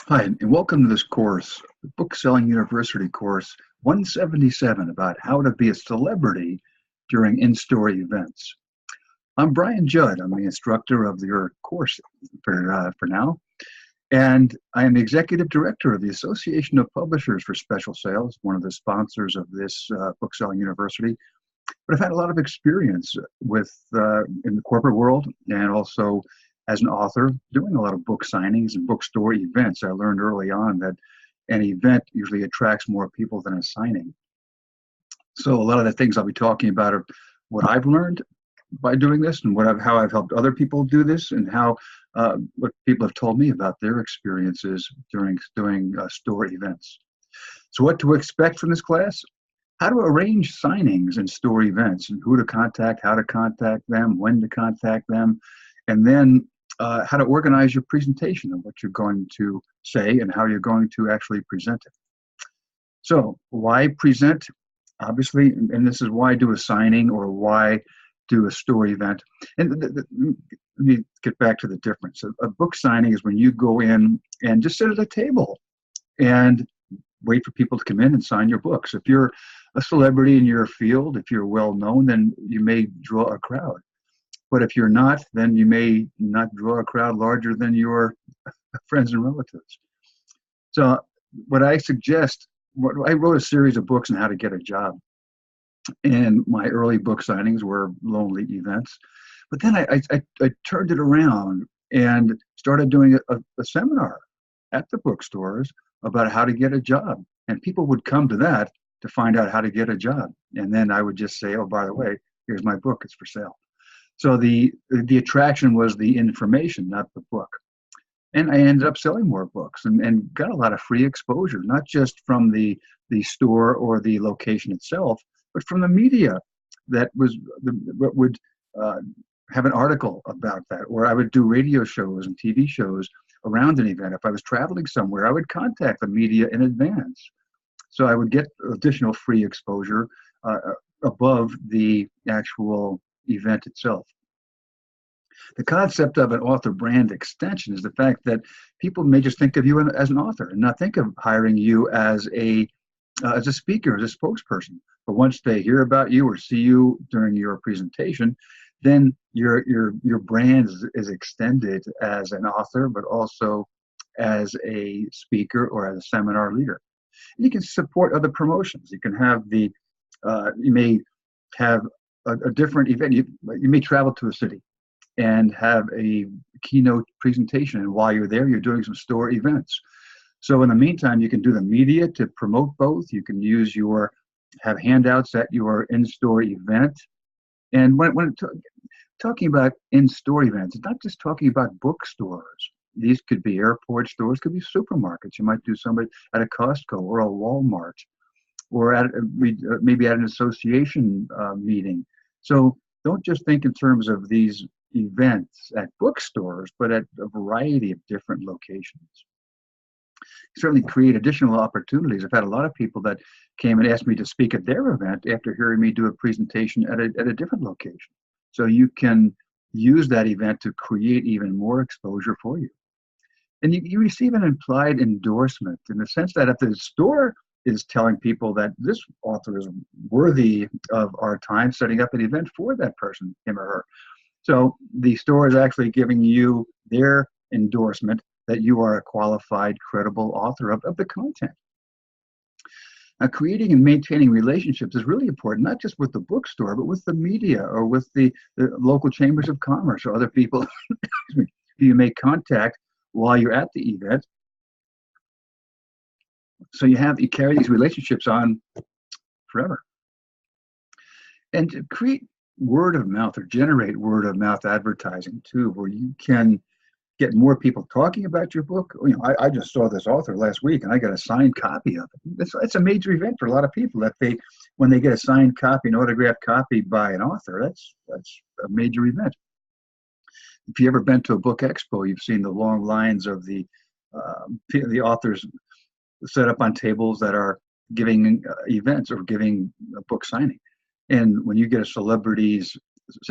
Hi, and welcome to this course, the Book Selling University course 177, about how to be a celebrity during in-store events. I'm Brian Judd. I'm the instructor of your course for now, and I am the executive director of the Association of Publishers for Special Sales, one of the sponsors of this Book Selling University. But I've had a lot of experience with in the corporate world and also as an author doing a lot of book signings and bookstore events. I learned early on that an event usually attracts more people than a signing. So a lot of the things I'll be talking about are what I've learned by doing this and how I've helped other people do this, and how what people have told me about their experiences during doing store events. So what to expect from this class? How to arrange signings and store events, and who to contact, how to contact them, when to contact them, and then how to organize your presentation of what you're going to say and how you're going to actually present it. So why present? Obviously, and this is why do a signing or why do a store event. And let me get back to the difference. A book signing is when you go in and just sit at a table and wait for people to come in and sign your books. If you're a celebrity in your field, if you're well known, then you may draw a crowd. But if you're not, then you may not draw a crowd larger than your friends and relatives. So what I suggest, I wrote a series of books on how to get a job. And my early book signings were lonely events. But then I turned it around and started doing a seminar at the bookstores about how to get a job. And people would come to that to find out how to get a job. And then I would just say, oh, by the way, here's my book, it's for sale. So the attraction was the information, not the book. And I ended up selling more books and got a lot of free exposure, not just from the store or the location itself, but from the media that would have an article about that. Or I would do radio shows and TV shows around an event. If I was traveling somewhere, I would contact the media in advance. So I would get additional free exposure above the actual event itself. The concept of an author brand extension is the fact that people may just think of you as an author and not think of hiring you as a speaker, as a spokesperson. But once they hear about you or see you during your presentation, then your brand is extended as an author, but also as a speaker or as a seminar leader. And you can support other promotions. You can have you may have a different event. You may travel to a city and have a keynote presentation, and while you're there, you're doing some store events. So in the meantime, you can do the media to promote both. You can have handouts at your in-store event. And when talking about in-store events, it's not just talking about bookstores. These could be airport stores, could be supermarkets. You might do somebody at a Costco or a Walmart, or maybe at an association meeting. So don't just think in terms of these events at bookstores, but at a variety of different locations. Certainly create additional opportunities. I've had a lot of people that came and asked me to speak at their event after hearing me do a presentation at a different location. So you can use that event to create even more exposure for you. And you receive an implied endorsement in the sense that if the store is telling people that this author is worthy of our time, setting up an event for that person, him or her. So the store is actually giving you their endorsement that you are a qualified, credible author of the content. Now, creating and maintaining relationships is really important, not just with the bookstore, but with the media or with the local chambers of commerce or other people who you make contact while you're at the event. So you carry these relationships on forever. And to create word of mouth or generate word of mouth advertising too, where you can get more people talking about your book. You know, I just saw this author last week and I got a signed copy of it. It's a major event for a lot of people that when they get a signed copy, an autographed copy by an author, that's a major event. If you've ever been to a book expo, you've seen the long lines of the authors set up on tables that are giving events or giving a book signing. And when you get a celebrity's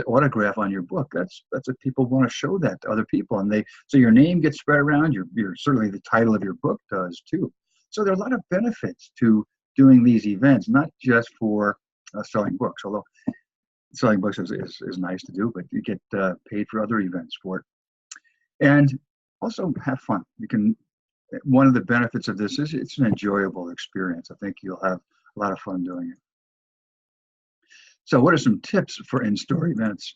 autograph on your book. That's what people want to show that to other people, and so your name gets spread around. Your certainly the title of your book does too. So there are a lot of benefits to doing these events, not just for selling books, although selling books is nice to do, but you get paid for other events for it. And also have fun. One of the benefits of this is it's an enjoyable experience. I think you'll have a lot of fun doing it. So what are some tips for in-store events?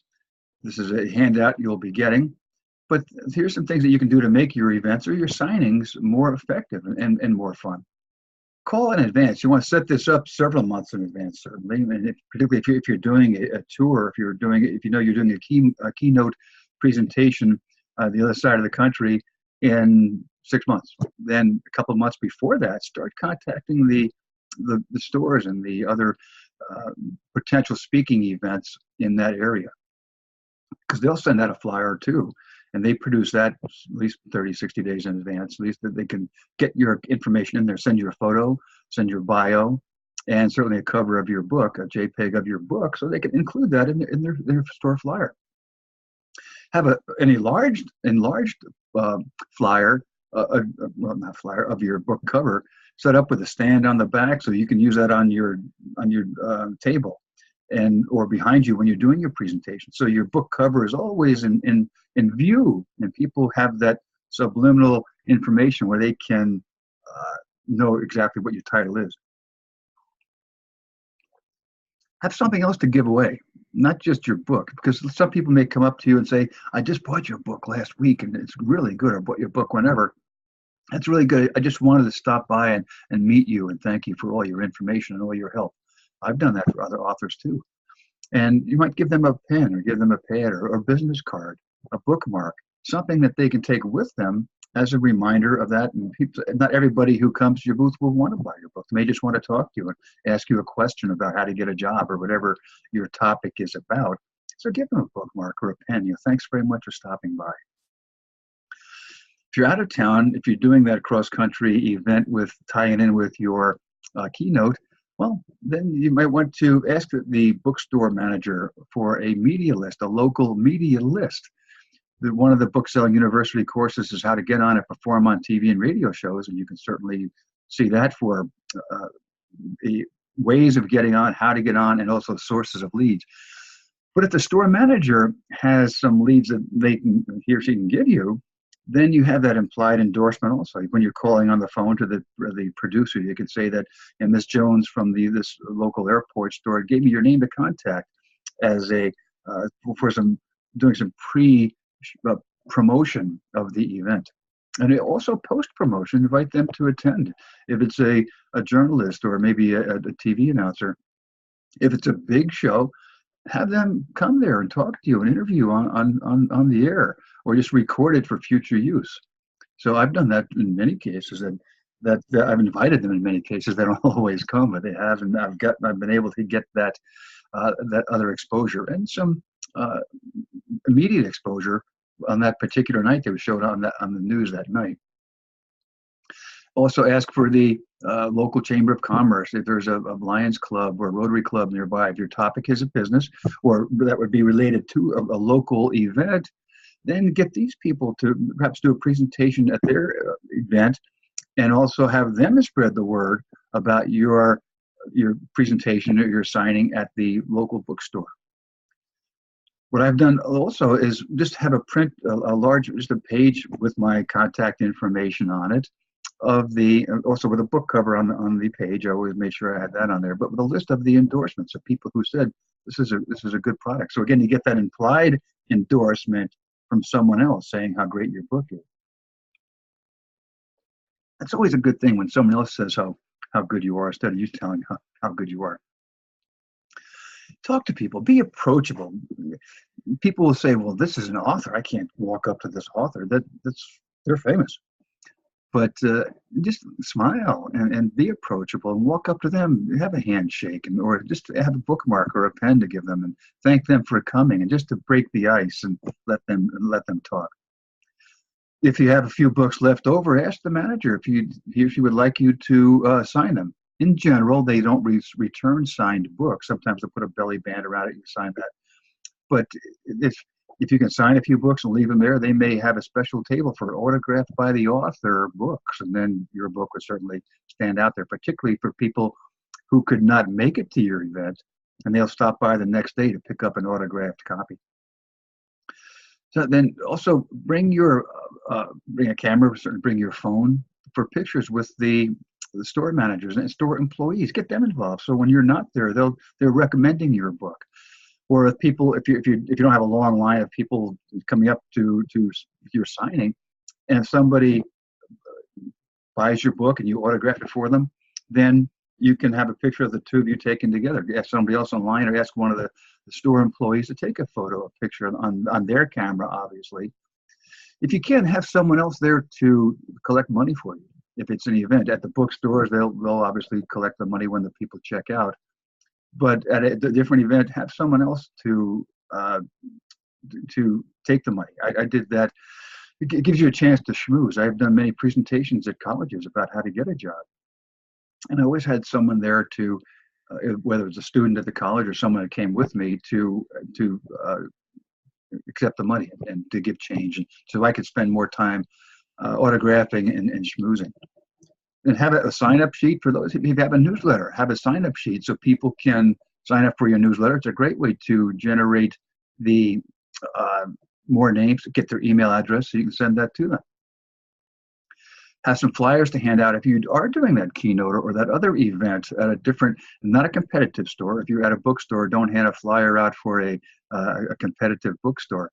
This is a handout you'll be getting, but here's some things that you can do to make your events or your signings more effective and more fun. Call in advance. You want to set this up several months in advance, certainly, and particularly if you're doing a tour, if you know you're doing a keynote presentation the other side of the country in 6 months. Then a couple of months before that, start contacting the stores and the other potential speaking events in that area, because they'll send out a flyer too, and they produce that at least 30, 60 days in advance, at least that they can get your information in there, send you a photo, send your bio, and certainly a cover of your book, a JPEG of your book, so they can include that in their store flyer. Have an enlarged flyer, well, not flyer, of your book cover set up with a stand on the back, so you can use that on your table or behind you when you're doing your presentation. So your book cover is always in view, and people have that subliminal information where they can know exactly what your title is. Have something else to give away, not just your book, because some people may come up to you and say, I just bought your book last week and it's really good. I bought your book whenever. That's really good. I just wanted to stop by and meet you and thank you for all your information and all your help. I've done that for other authors too. And you might give them a pen or give them a pad or a business card, a bookmark, something that they can take with them as a reminder of that. And not everybody who comes to your booth will want to buy your book. They may just want to talk to you and ask you a question about how to get a job or whatever your topic is about. So give them a bookmark or a pen. Thanks very much for stopping by. If you're out of town, if you're doing that cross-country event tying in with your keynote, well, then you might want to ask the bookstore manager for a media list, a local media list. One of the Book Selling University courses is how to get on and perform on TV and radio shows, and you can certainly see that for the ways of getting on, how to get on, and also sources of leads. But if the store manager has some leads that he or she can give you, then you have that implied endorsement also. When you're calling on the phone to the producer, you can say that, and Ms. Jones from this local airport store gave me your name to contact as doing some promotion of the event. And also post-promotion, invite them to attend. If it's a journalist or maybe a TV announcer, if it's a big show, have them come there and talk to you and interview on the air, or just record it for future use. So I've done that in many cases, that I've invited them in many cases. They don't always come, but they have, and I've been able to get that other exposure and some immediate exposure on that particular night. They were showed on the news that night. Also ask for the local Chamber of Commerce. If there's a Lions Club or Rotary Club nearby, if your topic is a business or that would be related to a local event, then get these people to perhaps do a presentation at their event, and also have them spread the word about your presentation or your signing at the local bookstore. What I've done also is just have a page with my contact information on it, also with a book cover on the page. I always made sure I had that on there, but with a list of the endorsements of people who said this is a good product. So again, you get that implied endorsement from someone else saying how great your book is. That's always a good thing when someone else says how good you are instead of you telling how good you are. Talk to people, be approachable. People will say, well, this is an author. I can't walk up to this author. They're famous. But just smile and be approachable and walk up to them, have a handshake, or just have a bookmark or a pen to give them and thank them for coming, and just to break the ice and let them talk. If you have a few books left over, ask the manager if he or she would like you to sign them. In general, they don't return signed books. Sometimes they put a belly band around it, you sign that. But if you can sign a few books and leave them there, they may have a special table for autographed by the author books, and then your book would certainly stand out there, particularly for people who could not make it to your event, and they'll stop by the next day to pick up an autographed copy. So then also bring a camera, bring your phone for pictures with the store managers and store employees. Get them involved. So when you're not there, they're recommending your book. Or if you don't have a long line of people coming up to your signing, and somebody buys your book and you autograph it for them, then you can have a picture of the two of you taken together. Ask somebody else online, or ask one of the store employees to take a picture on their camera, obviously. If you can't, have someone else there to collect money for you. If it's an event at the bookstores, they'll obviously collect the money when the people check out. But at a different event, have someone else to take the money. I did that. It gives you a chance to schmooze. I've done many presentations at colleges about how to get a job, and I always had someone there to, whether it's a student at the college or someone that came with me, to accept the money and to give change, and so I could spend more time autographing and schmoozing. And have a sign-up sheet for those. If you have a newsletter, have a sign-up sheet so people can sign up for your newsletter. It's a great way to generate the more names, get their email address, so you can send that to them. Have some flyers to hand out if you are doing that keynote or that other event at a different, not a competitive store. If you're at a bookstore, don't hand a flyer out for a competitive bookstore.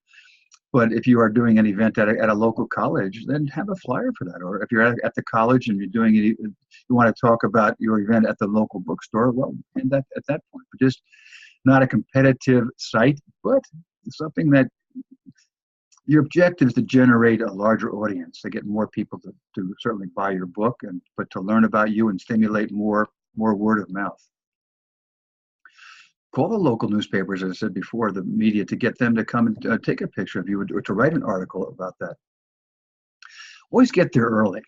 But if you are doing an event at a local college, then have a flyer for that. Or if you're at the college and you're doing it, you want to talk about your event at the local bookstore, well, and that at that point. But just not a competitive site, but something that your objective is to generate a larger audience, to get more people to certainly buy your book, but to learn about you and stimulate more word of mouth. Call the local newspapers, as I said before, the media, to get them to come and take a picture of you or to write an article about that. Always get there early.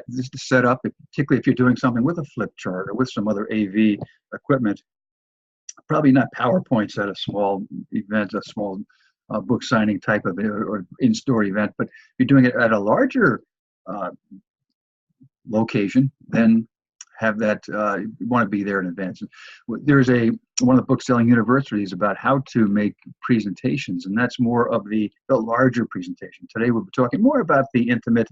Just to set up, particularly if you're doing something with a flip chart or with some other AV equipment, probably not PowerPoints at a small event, a small book signing type of or in-store event, but if you're doing it at a larger location, then have that, you want to be there in advance. There's one of the book-selling universities about how to make presentations, and that's more of the larger presentation. Today we'll be talking more about the intimate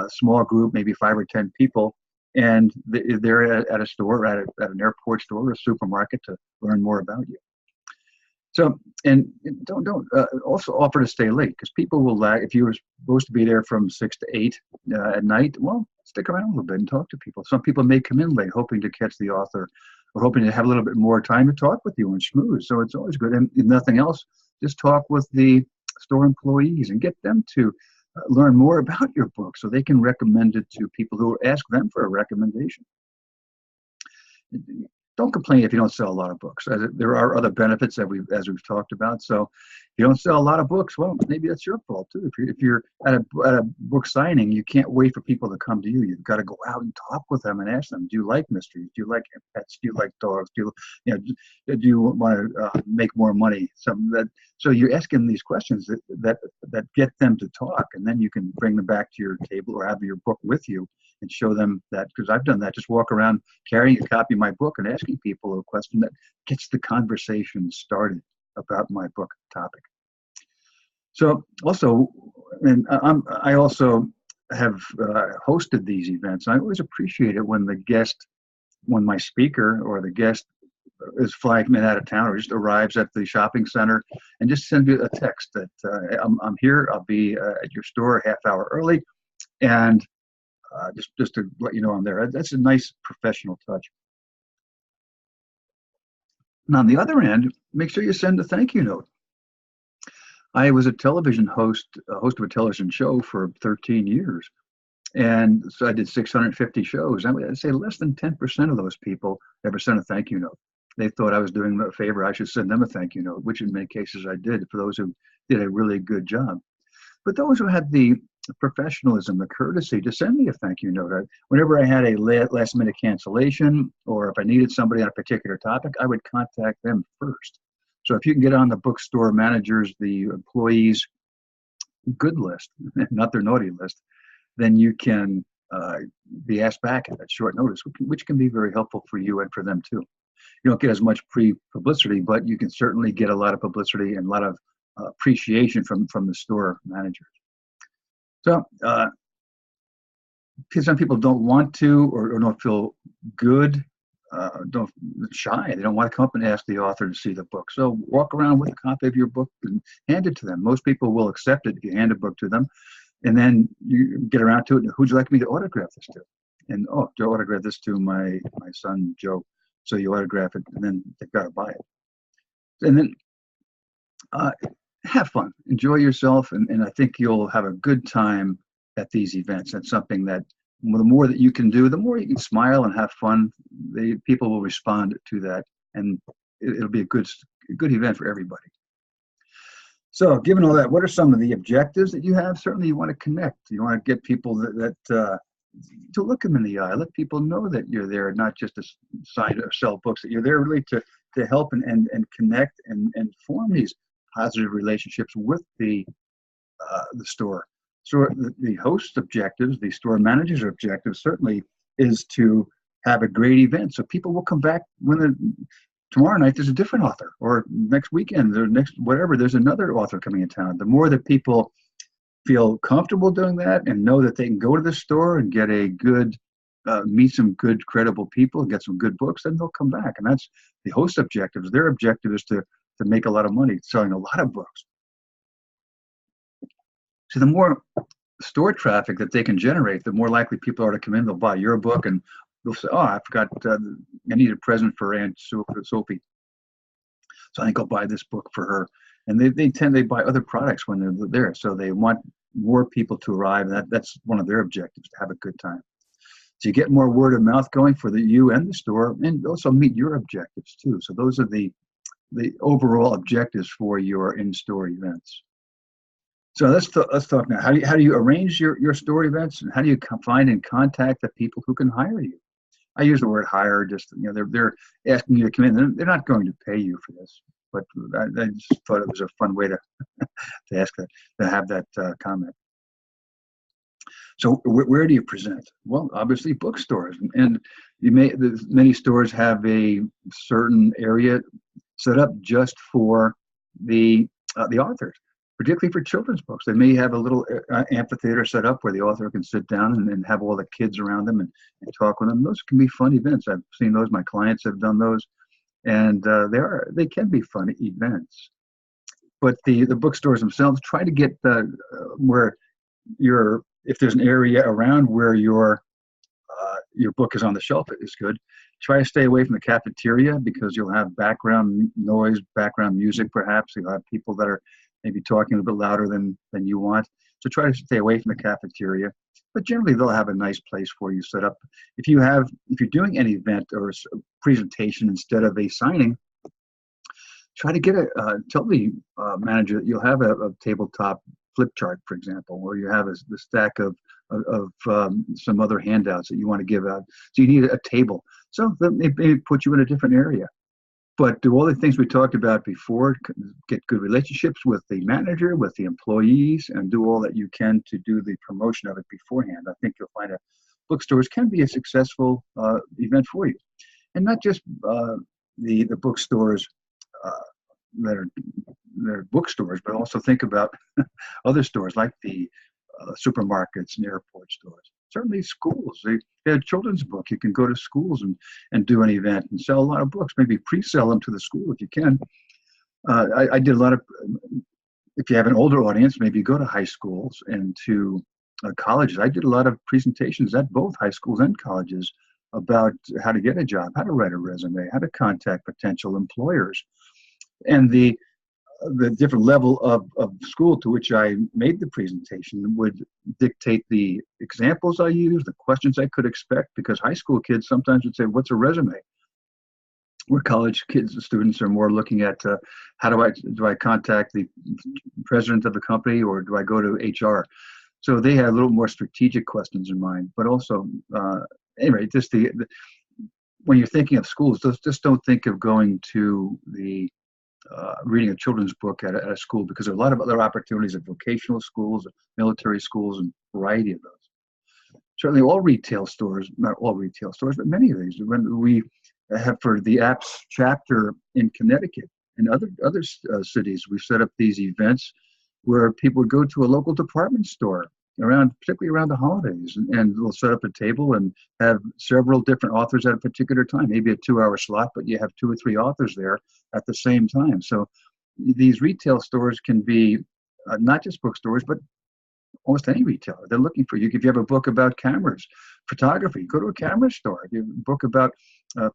small group, maybe 5 or 10 people, and they're at a store, at an airport store or a supermarket to learn more about you. So, and don't also offer to stay late, because people will lag. If you were supposed to be there from 6 to 8 at night, well, stick around a little bit and talk to people. Some people may come in late, hoping to catch the author or hoping to have a little bit more time to talk with you and schmooze. So it's always good. And if nothing else, just talk with the store employees and get them to learn more about your book so they can recommend it to people who ask them for a recommendation. Don't complain if you don't sell a lot of books. There are other benefits that as we've talked about. So if you don't sell a lot of books, well, maybe that's your fault too. If you're at a book signing, you can't wait for people to come to you. You've got to go out and talk with them and ask them, do you like mysteries? Do you like pets? Do you like dogs? Do you want to make more money? So you're asking these questions that get them to talk, and then you can bring them back to your table or have your book with you and show them that, because I've done that, just walk around carrying a copy of my book and asking people a question that gets the conversation started about my book topic. So also, and I also have hosted these events. I always appreciate it when when my speaker or the guest is 5 minutes out of town or just arrives at the shopping center and just send you a text that I'm here, I'll be at your store a half hour early, and just to let you know I'm there. That's a nice professional touch. And on the other end, make sure you send a thank you note. I was a television host of a television show for 13 years. And so I did 650 shows. I would say less than 10% of those people ever sent a thank you note. They thought I was doing them a favor. I should send them a thank you note, which in many cases I did for those who did a really good job. But those who had the professionalism, the courtesy to send me a thank you note. Whenever I had a last minute cancellation, or if I needed somebody on a particular topic, I would contact them first. So if you can get on the bookstore managers, the employees' good list, not their naughty list, then you can be asked back at that short notice, which can be very helpful for you and for them too. You don't get as much pre-publicity, but you can certainly get a lot of publicity and a lot of appreciation from the store manager. So because some people don't want to or don't feel good, don't shy. They don't want to come up and ask the author to see the book. So walk around with a copy of your book and hand it to them. Most people will accept it if you hand a book to them. And then you get around to it. Who'd you like me to autograph this to? And, oh, to autograph this to my son, Joe. So you autograph it, and then they've got to buy it. And then have fun. Enjoy yourself, and I think you'll have a good time at these events. That's something that the more that you can do, the more you can smile and have fun, people will respond to that, and it'll be a good event for everybody. So given all that, what are some of the objectives that you have? Certainly you want to connect. You want to get people to look them in the eye. Let people know that you're there, not just to sign or sell books, that you're there really to help and connect and form these positive relationships with the store. So the host's objectives, the store manager's objectives certainly is to have a great event. So people will come back tomorrow night there's a different author, or next weekend or next whatever, there's another author coming in town. The more that people feel comfortable doing that and know that they can go to the store and get a good, meet some good, credible people, get some good books, then they'll come back. And that's the host's objectives. Their objective is to make a lot of money selling a lot of books. So the more store traffic that they can generate, the more likely people are to come in. They'll buy your book and they'll say, oh, I forgot, I need a present for Aunt Sophie. So I think I'll buy this book for her. And they buy other products when they're there. So they want more people to arrive. That's one of their objectives, to have a good time. So you get more word of mouth going for you and the store, and also meet your objectives too. So those are the overall objectives for your in-store events. So let's talk now. How do you arrange your store events, and how do you find and contact the people who can hire you? I use the word hire, just, they're asking you to come in. They're not going to pay you for this, but I just thought it was a fun way to ask that, to have that comment. So where do you present? Well, obviously bookstores, and many stores have a certain area set up just for the authors, particularly for children's books. They may have a little amphitheater set up where the author can sit down and have all the kids around them and talk with them. Those can be fun events. I've seen those. My clients have done those, and they can be fun events. But the bookstores themselves try to get where if there's an area around where your book is on the shelf, it is good. Try to stay away from the cafeteria, because you'll have background noise, background music, perhaps. You'll have people that are maybe talking a bit louder than you want. So try to stay away from the cafeteria. But generally, they'll have a nice place for you set up. If you're doing an event or a presentation instead of a signing, try to tell the manager that you'll have a tabletop flip chart, for example, or you have the stack of some other handouts that you want to give out. So you need a table. So they may put you in a different area. But do all the things we talked about before, get good relationships with the manager, with the employees, and do all that you can to do the promotion of it beforehand. I think you'll find that bookstores can be a successful event for you. And not just the bookstores that are bookstores, but also think about other stores like the supermarkets and airport stores. Certainly schools. They have a children's book. You can go to schools and do an event and sell a lot of books. Maybe pre-sell them to the school if you can. I did a lot of, if you have an older audience, maybe go to high schools and to colleges. I did a lot of presentations at both high schools and colleges about how to get a job, how to write a resume, how to contact potential employers. And the different level of school to which I made the presentation would dictate the examples I used, the questions I could expect, because high school kids sometimes would say, what's a resume? Where college kids and students are more looking at how do I contact the president of the company, or do I go to HR? So they had a little more strategic questions in mind, but also, anyway, just when you're thinking of schools, just don't think of going to the reading a children's book at a school, because there are a lot of other opportunities at vocational schools, military schools, and a variety of those. Certainly all retail stores, not all retail stores, but many of these. When we have, for the apps chapter in Connecticut and other cities, we've set up these events where people would go to a local department store particularly around the holidays, and we'll set up a table and have several different authors at a particular time, maybe a 2-hour slot, but you have 2 or 3 authors there at the same time. So these retail stores can be not just bookstores, but almost any retailer. They're looking for you. If you have a book about cameras, photography, go to a camera store. If you have a book about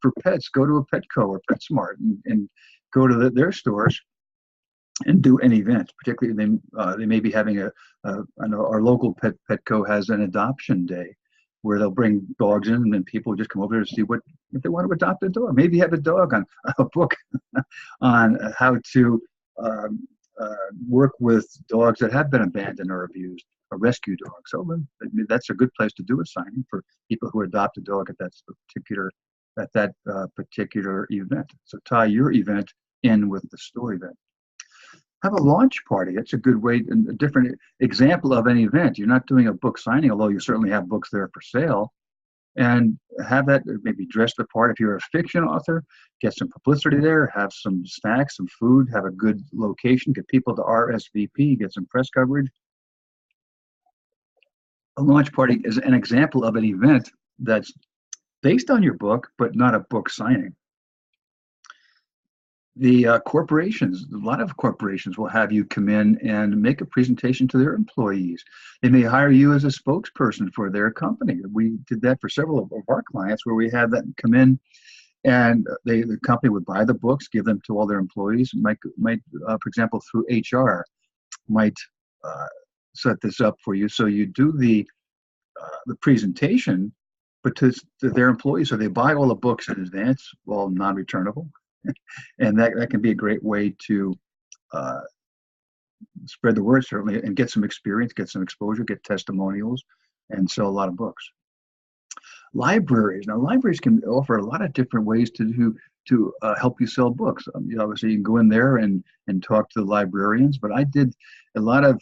for pets, go to a Petco or PetSmart and go to their stores and do an event. Particularly, they may be having I know our local Petco has an adoption day where they'll bring dogs in, and people just come over there to see if they want to adopt a dog. Maybe have a dog on a book on how to work with dogs that have been abandoned or abused, a rescue dog. So that's a good place to do a signing for people who adopt a dog at that particular event. So tie your event in with the store event. Have a launch party. That's a good way, and a different example of an event. You're not doing a book signing, although you certainly have books there for sale. And have that maybe dress the part. If you're a fiction author, get some publicity there, have some snacks, some food, have a good location, get people to RSVP, get some press coverage. A launch party is an example of an event that's based on your book, but not a book signing. The corporations, a lot of corporations will have you come in and make a presentation to their employees. They may hire you as a spokesperson for their company. We did that for several of our clients, where we had them come in, and the company would buy the books, give them to all their employees. Might for example, through HR, might set this up for you. So you do the presentation, but to their employees, so they buy all the books in advance, all non-returnable. And that can be a great way to spread the word, certainly, and get some experience, get some exposure, get testimonials, and sell a lot of books. Libraries. Now, libraries can offer a lot of different ways to help you sell books. Obviously, you can go in there and talk to the librarians, but I did a lot of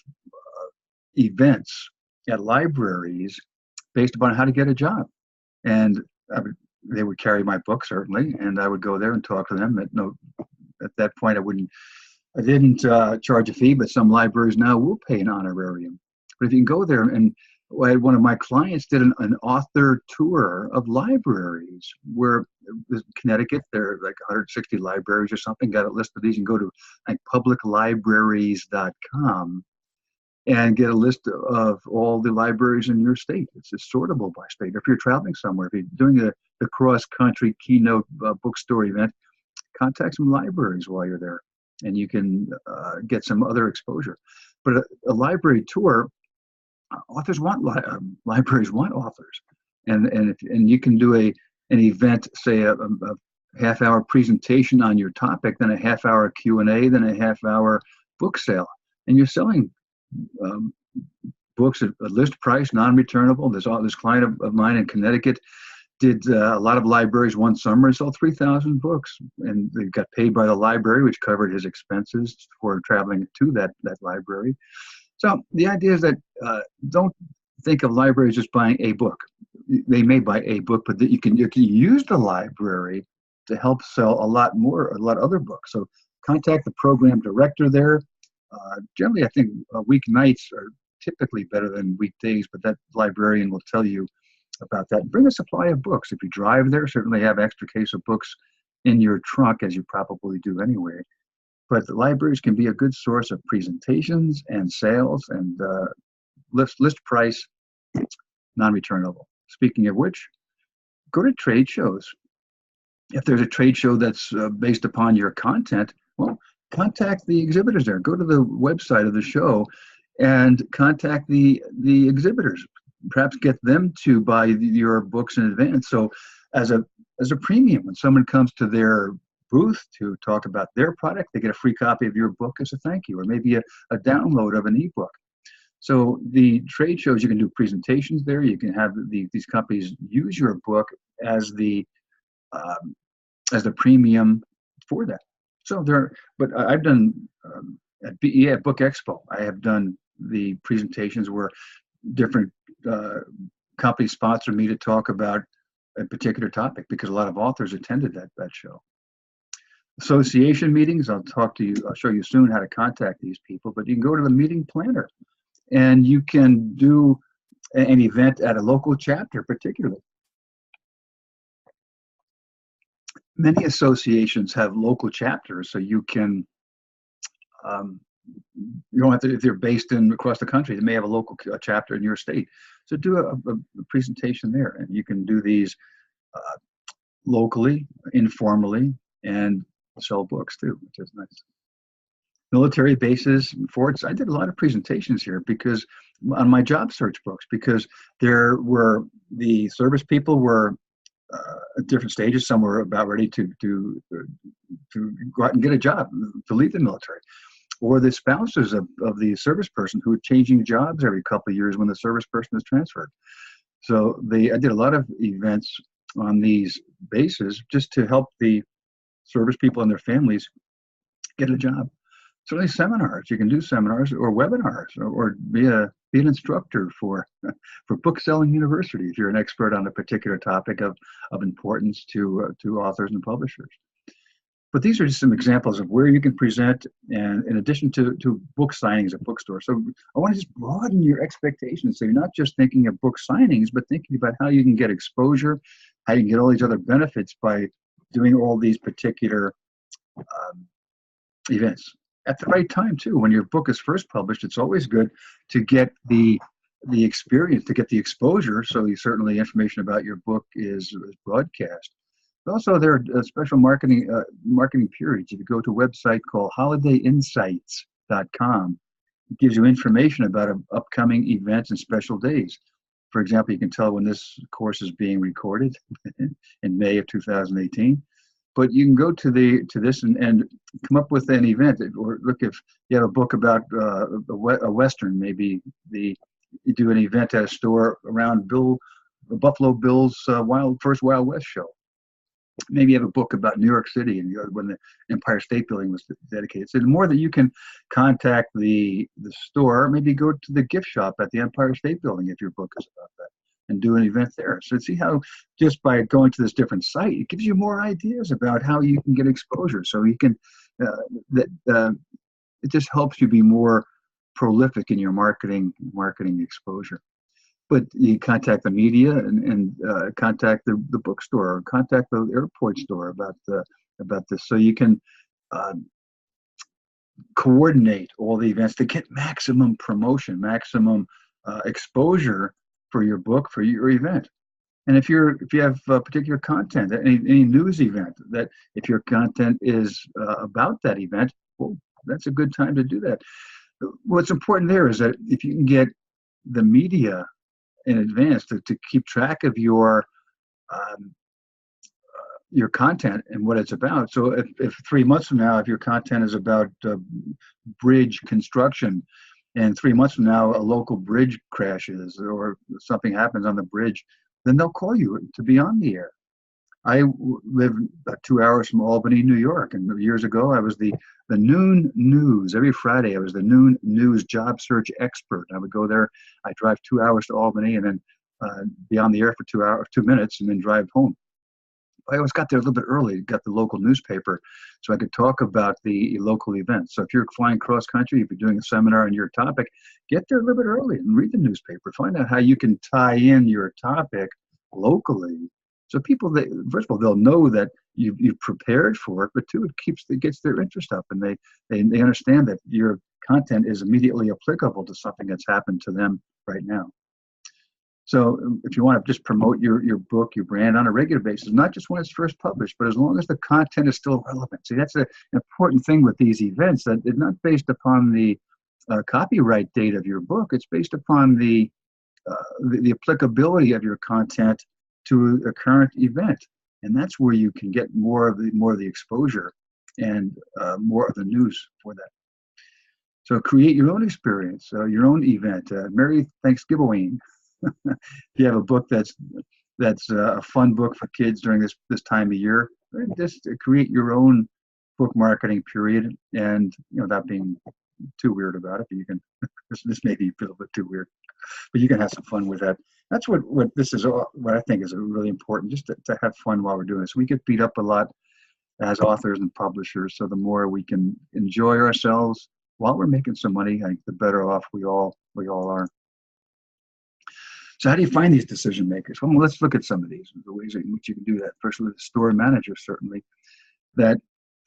events at libraries based upon how to get a job. And they would carry my book, certainly, and I would go there and talk to them. At that point, I didn't charge a fee, but some libraries now will pay an honorarium. But if you can go there, and one of my clients did an author tour of libraries, where in Connecticut, there are like 160 libraries or something, got a list of these. You can go to like publiclibraries.com and get a list of all the libraries in your state. It's sortable by state. If you're traveling somewhere, if you're doing the cross-country keynote bookstore event, contact some libraries while you're there, and you can get some other exposure. But a library tour, authors want libraries want authors, and you can do an event, say a half-hour presentation on your topic, then a half-hour Q&A, then a half-hour book sale, and you're selling books at a list price, non-returnable. This client of mine in Connecticut did a lot of libraries one summer and sold 3,000 books, and they got paid by the library, which covered his expenses for traveling to that library. So the idea is that don't think of libraries just buying a book. They may buy a book, but that you can use the library to help sell a lot other books. So contact the program director there. Generally, I think weeknights are typically better than weekdays, but that librarian will tell you about that. Bring a supply of books. If you drive there, certainly have extra case of books in your trunk, as you probably do anyway. But the libraries can be a good source of presentations and sales, and list price, non-returnable. Speaking of which, go to trade shows. If there's a trade show that's based upon your content, well, contact the exhibitors there. Go to the website of the show and contact the exhibitors. Perhaps get them to buy your books in advance. So as a premium, when someone comes to their booth to talk about their product, they get a free copy of your book as a thank you, or maybe a download of an ebook. So the trade shows, you can do presentations there. You can have these companies use your book as the premium for that. So there, but I've done at Book Expo. I have done the presentations where different uh, companies sponsor me to talk about a particular topic because a lot of authors attended that show. Association meetings, I'll show you soon how to contact these people, but you can go to the meeting planner and you can do an event at a local chapter, particularly. Many associations have local chapters, so you can, um, you don't have to, if they're based in across the country, they may have a local chapter in your state. So do a presentation there, and you can do these uh, locally, informally, and sell books too, which is nice. Military bases and forts. I did a lot of presentations here because on my job search books, because there were the service people were at different stages. Some were about ready to go out and get a job, to leave the military, or the spouses of the service person who are changing jobs every couple of years when the service person is transferred. So I did a lot of events on these bases just to help the service people and their families get a job. Certainly seminars. You can do seminars or webinars or be an instructor for Book Selling University if you're an expert on a particular topic of importance to authors and publishers. But these are just some examples of where you can present, and in addition to book signings at bookstores. So I want to just broaden your expectations. So you're not just thinking of book signings, but thinking about how you can get exposure, how you can get all these other benefits by doing all these particular events at the right time too. When your book is first published, it's always good to get the experience, to get the exposure. So certainly information about your book is broadcast. But also there are special marketing periods. If you go to a website called holidayinsights.com, it gives you information about upcoming events and special days. For example, you can tell when this course is being recorded in May of 2018. But you can go to this and come up with an event, or look, if you have a book about a Western, maybe you do an event at a store around Buffalo Bill's first Wild West show. Maybe you have a book about New York City and when the Empire State Building was dedicated. So the more that you can contact the store, maybe go to the gift shop at the Empire State Building if your book is about that, and do an event there. So see how just by going to this different site, it gives you more ideas about how you can get exposure. So you can, it just helps you be more prolific in your marketing exposure. But you contact the media and contact the bookstore, or contact the airport store about this. So you can coordinate all the events to get maximum promotion, maximum exposure for your book, for your event. And if you have particular content, any news event, that if your content is about that event, well, that's a good time to do that. What's important there is that if you can get the media in advance to keep track of your content and what it's about. So if 3 months from now, if your content is about bridge construction, and 3 months from now a local bridge crashes or something happens on the bridge, then they'll call you to be on the air. I live about 2 hours from Albany, New York, and years ago I was the noon news. Every Friday I was the noon news job search expert. I would go there. I drive 2 hours to Albany and then be on the air for 2 minutes and then drive home. I always got there a little bit early, got the local newspaper, so I could talk about the local events. So if you're flying cross country, if you're doing a seminar on your topic, get there a little bit early and read the newspaper. Find out how you can tie in your topic locally. So people, first of all, they'll know that you've prepared for it, but two, it gets their interest up, and they understand that your content is immediately applicable to something that's happened to them right now. So if you want to just promote your book, your brand on a regular basis, not just when it's first published, but as long as the content is still relevant. See, that's an important thing with these events, that it's not based upon the copyright date of your book. It's based upon the applicability of your content to a current event. And that's where you can get more of the exposure and more of the news for that. So create your own experience, your own event. Merry Thanksgiving. If you have a book that's a fun book for kids during this time of year, just create your own book marketing period, and without being too weird about it, but you can. This may be a little bit too weird, but you can have some fun with that. That's what this is. What I think is really important, just to have fun while we're doing this. We get beat up a lot as authors and publishers, so the more we can enjoy ourselves while we're making some money, I think the better off we all are. So how do you find these decision makers? Well, let's look at some of these, the ways in which you can do that. First, with the store manager, certainly. That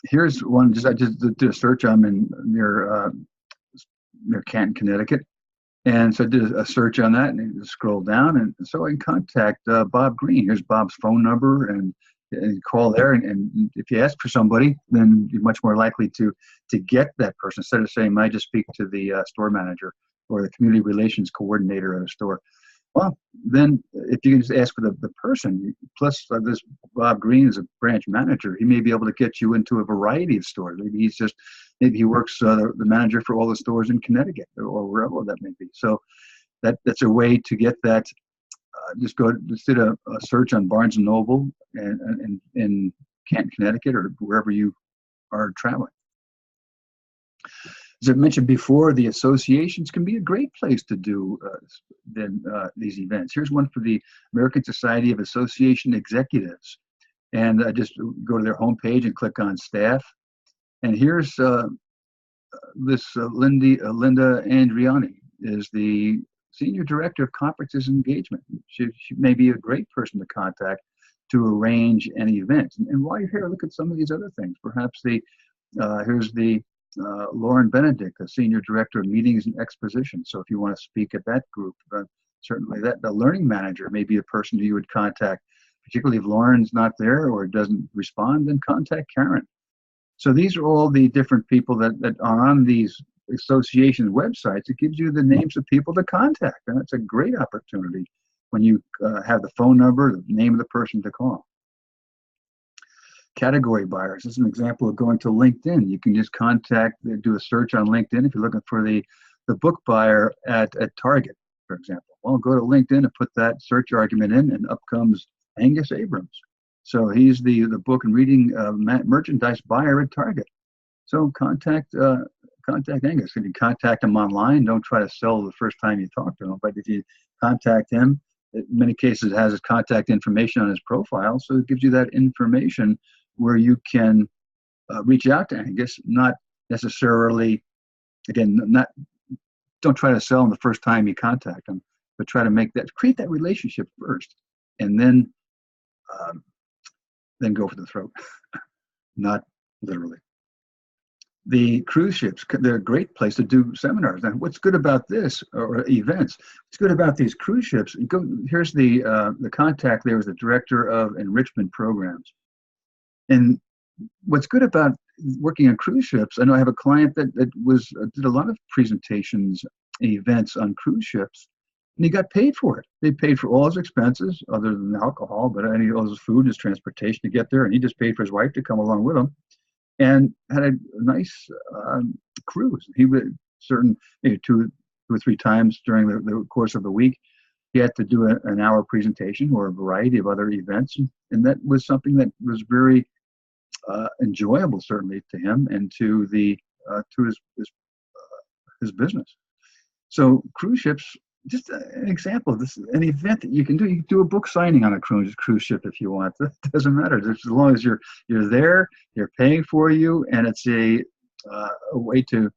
here's one. I just did a search. I'm in near Canton, Connecticut, and so I did a search on that, and scroll down, and so I can contact Bob Green. Here's Bob's phone number, and call there. And if you ask for somebody, then you're much more likely to get that person, instead of saying, "I just speak to the store manager or the community relations coordinator at a store." Well, then if you can just ask for the person, plus this Bob Green is a branch manager, he may be able to get you into a variety of stores. Maybe he works the manager for all the stores in Connecticut or wherever that may be. So that's a way to get that. Just did a search on Barnes and Noble and in Canton, Connecticut, or wherever you are traveling. As I mentioned before, the associations can be a great place to do these events. Here's one for the American Society of Association Executives. And just go to their homepage and click on staff. And here's this Linda Andriani is the Senior Director of Conferences and Engagement. She may be a great person to contact to arrange an event. And while you're here, look at some of these other things. Perhaps here's the Lauren Benedict, the Senior Director of Meetings and Expositions. So if you want to speak at that group, certainly the learning manager may be a person who you would contact, particularly if Lauren's not there or doesn't respond, then contact Karen. So these are all the different people that are on these association websites. It gives you the names of people to contact, and it's a great opportunity when you have the phone number, the name of the person to call. Category buyers. This is an example of going to LinkedIn. You can just do a search on LinkedIn if you're looking for the book buyer at Target, for example. Well, go to LinkedIn and put that search argument in, and up comes Angus Abrams. So he's the book and reading merchandise buyer at Target. So contact Angus. If you contact him online, don't try to sell the first time you talk to him. But if you contact him, in many cases it has his contact information on his profile, so it gives you that information where you can reach out to Angus. Not necessarily, again, don't try to sell him the first time you contact him, but try to create that relationship first, and then go for the throat. Not literally. The cruise ships, they're a great place to do seminars. Now, what's good about this, or events? What's good about these cruise ships? Here's the contact there is the Director of Enrichment Programs. And what's good about working on cruise ships, I know I have a client that did a lot of presentations and events on cruise ships, and he got paid for it. They paid for all his expenses, other than alcohol, but all his food, his transportation to get there, and he just paid for his wife to come along with him, and had a nice cruise. He would maybe two or three times during the course of the week, he had to do an hour presentation or a variety of other events, and that was something that was very enjoyable, certainly to him and to his business. So cruise ships, just an example of this, an event that you can do. You can do a book signing on a cruise ship if you want. It doesn't matter, just as long as you're there, they're paying for you, and it's a way to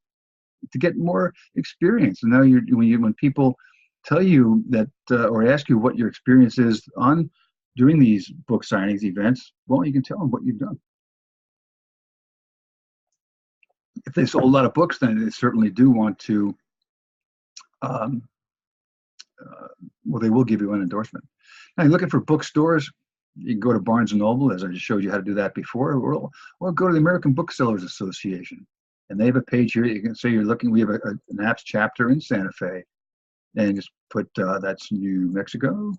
get more experience. And now when people tell you that or ask you what your experience is on doing these book signings events, well, you can tell them what you've done. If they sold a lot of books, then they certainly do want to. Well, they will give you an endorsement. Now, you're looking for bookstores, you can go to Barnes & Noble, as I just showed you how to do that before, or go to the American Booksellers Association. And they have a page here. You can say you're looking, we have an apps chapter in Santa Fe. And just put, that's New Mexico.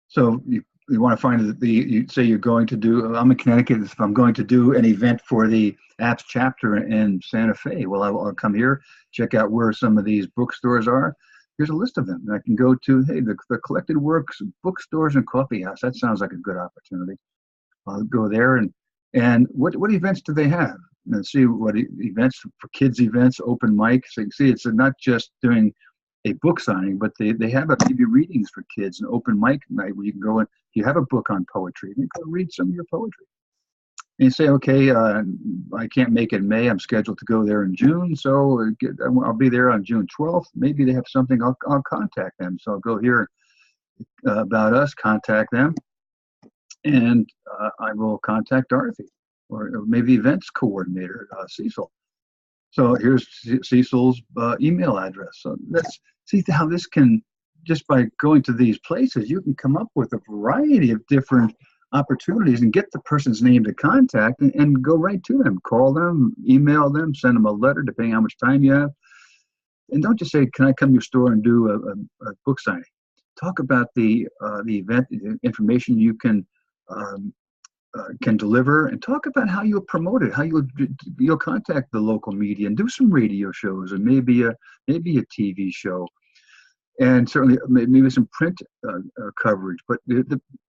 So you want to find you say you're going to do, I'm in Connecticut, if I'm going to do an event for the apps chapter in Santa Fe, well, I'll come here, check out where some of these bookstores are. Here's a list of them. And I can go to, hey, the Collected Works Bookstores and Coffee House. That sounds like a good opportunity. I'll go there, and And what events do they have? And see what events for kids events, open mic. So you can see it's not just doing a book signing, but they have maybe readings for kids, an open mic night where you can go and you have a book on poetry, and you go read some of your poetry. And you say, okay, I can't make it in May. I'm scheduled to go there in June, so I'll be there on June 12th. Maybe they have something. I'll contact them. So I'll go here about us, contact them, and I will contact Dorothy or maybe events coordinator, Cecil. So here's Cecil's email address. So let's see how this can, just by going to these places, you can come up with a variety of different opportunities and get the person's name to contact and go right to them. Call them, email them, send them a letter, depending on how much time you have. And don't just say, can I come to your store and do a book signing? Talk about the event, the information you can deliver, and talk about how you'll promote it, how you'll contact the local media and do some radio shows and maybe a TV show, and certainly maybe some print coverage. But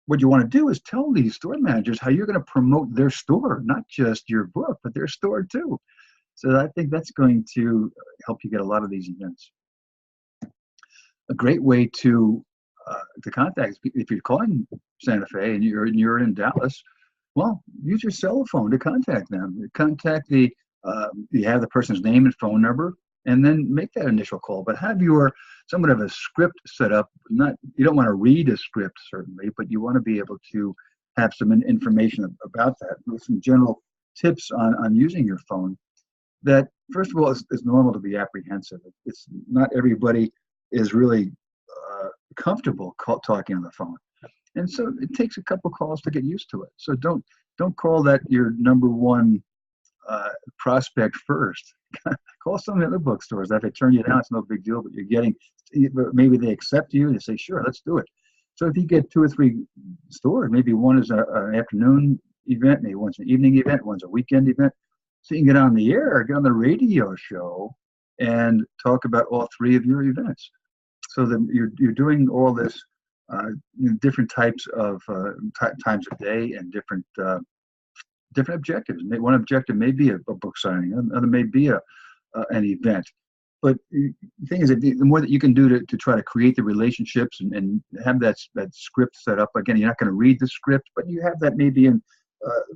what you want to do is tell these store managers how you're going to promote their store, not just your book, but their store too. So I think that's going to help you get a lot of these events. A great way to contact, if you're calling Santa Fe and you're in Dallas, well, use your cell phone to contact them. Contact you have the person's name and phone number, and then make that initial call. But have somewhat of a script set up. You don't want to read a script certainly, but you want to be able to have some information about that with some general tips on using your phone. That first of all, it's normal to be apprehensive. It's not everybody is really comfortable talking on the phone. And so it takes a couple calls to get used to it. So don't call that your number one prospect first. Call some of the other bookstores. If they turn you down, it's no big deal, but maybe they accept you and they say, sure, let's do it. So if you get 2 or 3 stores, maybe one is an afternoon event, maybe one's an evening event, one's a weekend event. So you can get on the air, get on the radio show, and talk about all 3 of your events. So that you're doing all this different types of times of day and different objectives. One objective may be a book signing, another may be an event. But the thing is, that the more that you can do to try to create the relationships and have that script set up. Again, you're not going to read the script, but you have that maybe in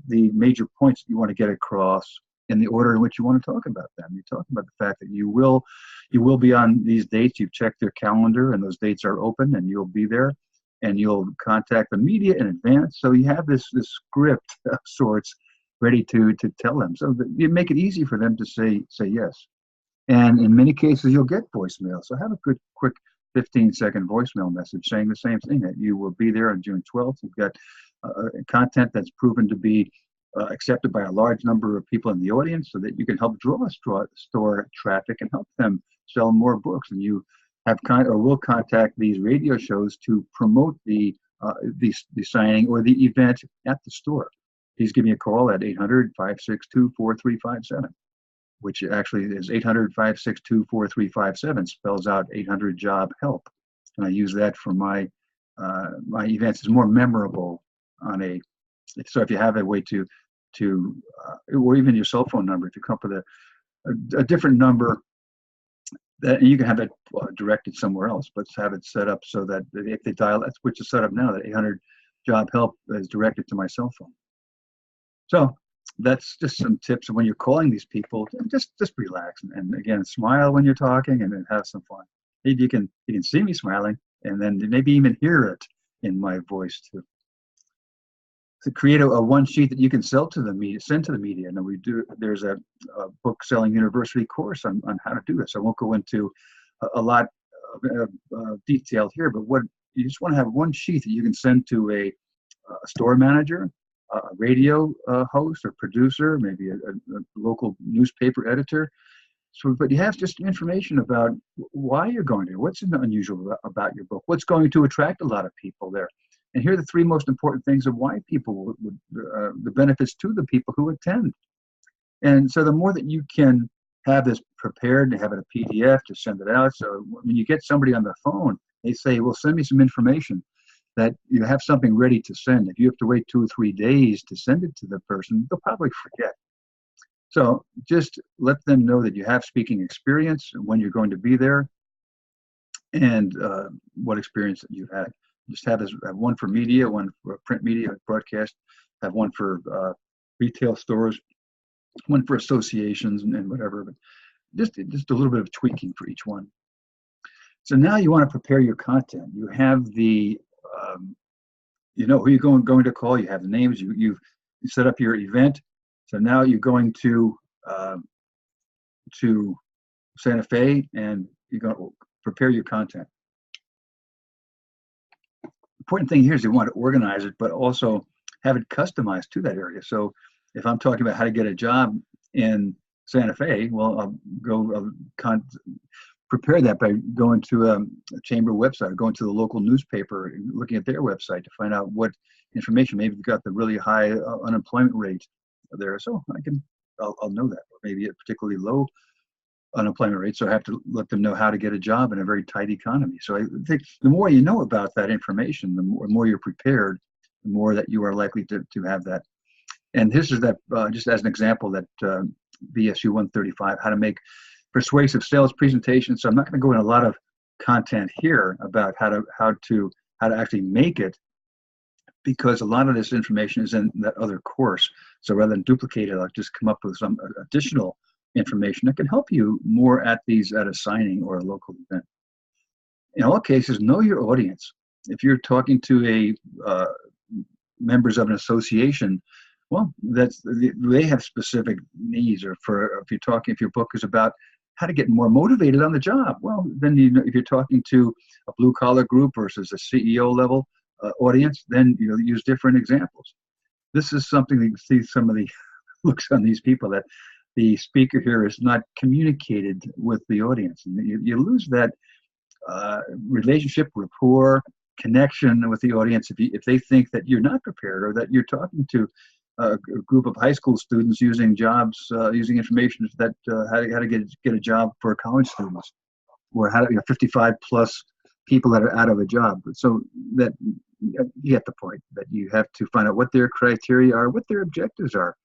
the major points that you want to get across in the order in which you want to talk about them. You talk about the fact that you will be on these dates. You've checked their calendar, and those dates are open, and you'll be there. And you'll contact the media in advance. So you have this script of sorts ready to tell them. So that you make it easy for them to say yes. And in many cases, you'll get voicemail. So have a good, quick 15-second voicemail message saying the same thing, that you will be there on June 12th. You've got content that's proven to be accepted by a large number of people in the audience, so that you can help draw store traffic and help them sell more books. And you will contact these radio shows to promote the signing or the event at the store. Please give me a call at 800-562-4357, which actually is 800-562-4357, spells out 800-JOB-HELP. And I use that for my events. It's more memorable so if you have a way to or even your cell phone number, if you come up with a different number, that you can have it directed somewhere else, but have it set up so that if they dial, which is set up now, that 800-JOB-HELP is directed to my cell phone. So that's just some tips. And when you're calling these people, just relax and again, smile when you're talking, and then have some fun. Maybe you can see me smiling, and then maybe even hear it in my voice too. To create a one sheet that you can send to the media. And there's a book selling university course on how to do this. I won't go into a lot of detail here, but what you just want to have one sheet that you can send to a store manager, a radio host or producer, maybe a local newspaper editor. So, but you have just information about why you're going there, what's unusual about your book, what's going to attract a lot of people there. And here are the 3 most important things of why people would the benefits to the people who attend. And so the more that you can have this prepared, to have it a PDF, to send it out. So when you get somebody on the phone, they say, well, send me some information. that you have something ready to send. If you have to wait 2 or 3 days to send it to the person, they'll probably forget. So just let them know that you have speaking experience, when you're going to be there, and what experience that you've had. Just have one for media, one for print media, broadcast, have one for retail stores, one for associations and whatever. But just a little bit of tweaking for each one. So now you want to prepare your content. You have you know who you're going to call. You have the names. You set up your event. So now you're going to Santa Fe, and you're going to prepare your content. Important thing here is you want to organize it, but also have it customized to that area. So if I'm talking about how to get a job in Santa Fe, well, I'll prepare that by going to a chamber website, or going to the local newspaper and looking at their website to find out what information. Maybe they've got the really high unemployment rate there, so I'll know that. Or maybe a particularly low unemployment rate, so I have to let them know how to get a job in a very tight economy. So I think the more you know about that information, the more you're prepared, the more that you are likely to have that. And this is that just as an example, that BSU 135, how to make persuasive sales presentations. So I'm not going to go into a lot of content here about how to actually make it, because a lot of this information is in that other course. So rather than duplicate it, I'll just come up with some additional information that can help you more at a signing or a local event. In all cases, know your audience. If you're talking to members of an association, well, they have specific needs. Or if your book is about how to get more motivated on the job, well, then if you're talking to a blue collar group versus a CEO level audience, then use different examples. This is something that you see some of the looks on these people, that the speaker here is not communicated with the audience. You lose that relationship, rapport, connection with the audience if they think that you're not prepared, or that you're talking to a group of high school students using information that how to get a job for college students, or 55 plus people that are out of a job. So that you get the point, that you have to find out what their criteria are, what their objectives are.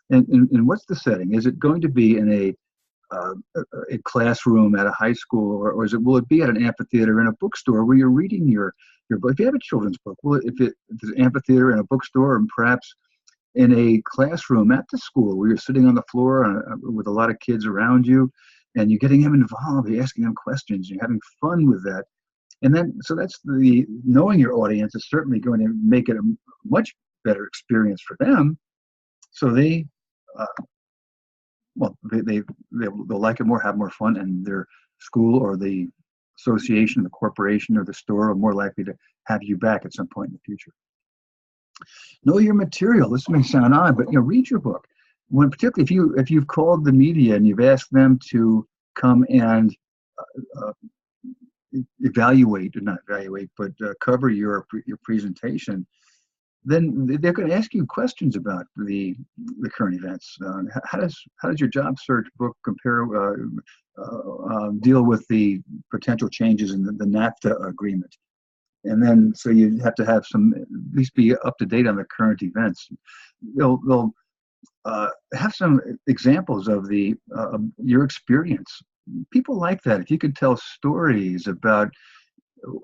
And what's the setting? Is it going to be in a classroom at a high school, or will it be at an amphitheater in a bookstore where you're reading your book? If you have a children's book, well, if it's an amphitheater in a bookstore, and perhaps in a classroom at the school where you're sitting on the floor with a lot of kids around you, and you're getting them involved, you're asking them questions, you're having fun with that. And then, so that's knowing your audience is certainly going to make it a much better experience for them. So they'll like it more, have more fun, and their school or the association, the corporation, or the store are more likely to have you back at some point in the future. Know your material. This may sound odd, but read your book. Particularly if you've called the media and you've asked them to come and cover your presentation, then they're going to ask you questions about the current events. How does your job search book compare, deal with the potential changes in the NAFTA agreement? And then, so you have to have at least be up to date on the current events. They'll have some examples of your experience. People like that. If you could tell stories about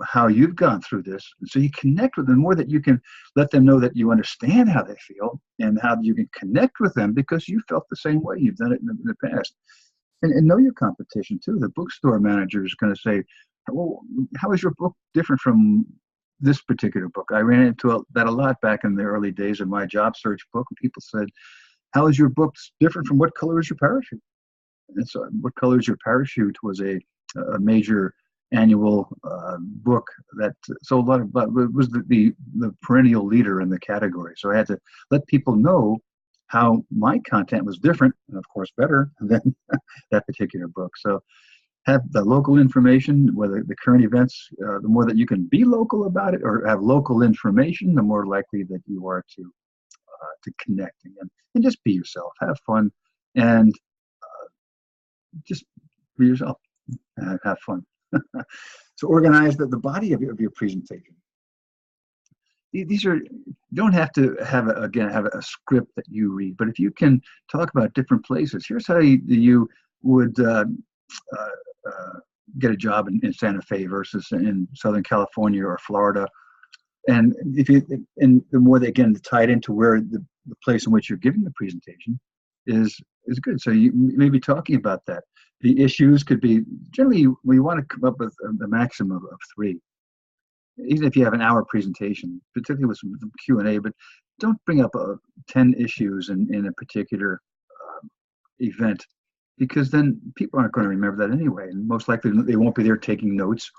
how you've gone through this, so you connect with them more, that you can let them know that you understand how they feel, and how you can connect with them because you felt the same way. You've done it in the past. And know your competition too. The bookstore manager is going to say, well, how is your book different from this particular book? I ran into that a lot back in the early days of my job search book. And people said, how is your book different from what color is your parachute? And so what color is your parachute was a major annual book that sold a lot it was the perennial leader in the category. So I had to let people know how my content was different, and of course better than that particular book. So have the local information, whether the current events, the more that you can be local about it, or have local information, the more likely that you are to connect again. And just be yourself, have fun, and just be yourself and have fun. So organize the body of your presentation. these are, you don't have to have have a script that you read, but if you can talk about different places, here's how you would uh, uh, get a job in Santa Fe versus in Southern California or Florida. And if you, and the more they again tie it into where the place in which you're giving the presentation is good. So you may be talking about that. The issues could be generally we want to come up with a maximum of three, even if you have an hour presentation, particularly with some Q&A. But don't bring up 10 issues in a particular event, because then people aren't going to remember that anyway, and most likely they won't be there taking notes.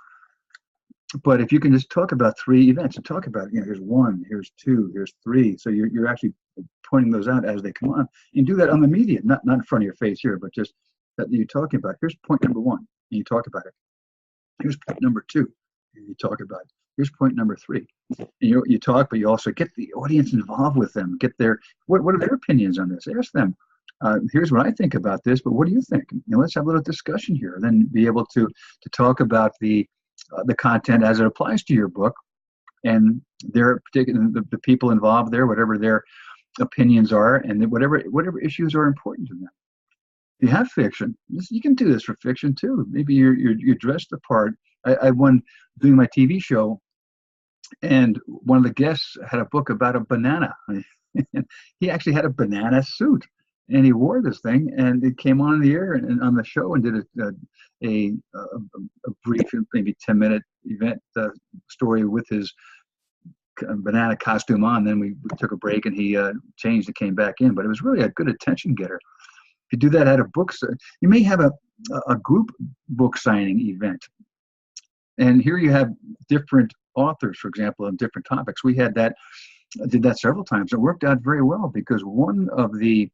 But if you can just talk about three events and talk about, here's one, here's two, here's three. So you're actually pointing those out as they come on. And do that on the media, not in front of your face here, but just that you're talking about. Here's point number one, and you talk about it. Here's point number two, and you talk about it. Here's point number three. And you talk, but you also get the audience involved with them. Get what are their opinions on this? Ask them. Here's what I think about this, but what do you think? Let's have a little discussion here. Then be able to talk about the content as it applies to your book, and their particular the people involved there, whatever their opinions are, and whatever issues are important to them. If you have fiction, you can do this for fiction too. Maybe you dress the part. I won doing my TV show, and one of the guests had a book about a banana. He actually had a banana suit, and he wore this thing, and it came on the air and on the show, and did a brief, maybe 10-minute event story with his banana costume on. Then we took a break, and he changed and came back in. But it was really a good attention getter. If you do that at a book, you may have a group book signing event. And here you have different authors, for example, on different topics. We did that several times. It worked out very well because one of the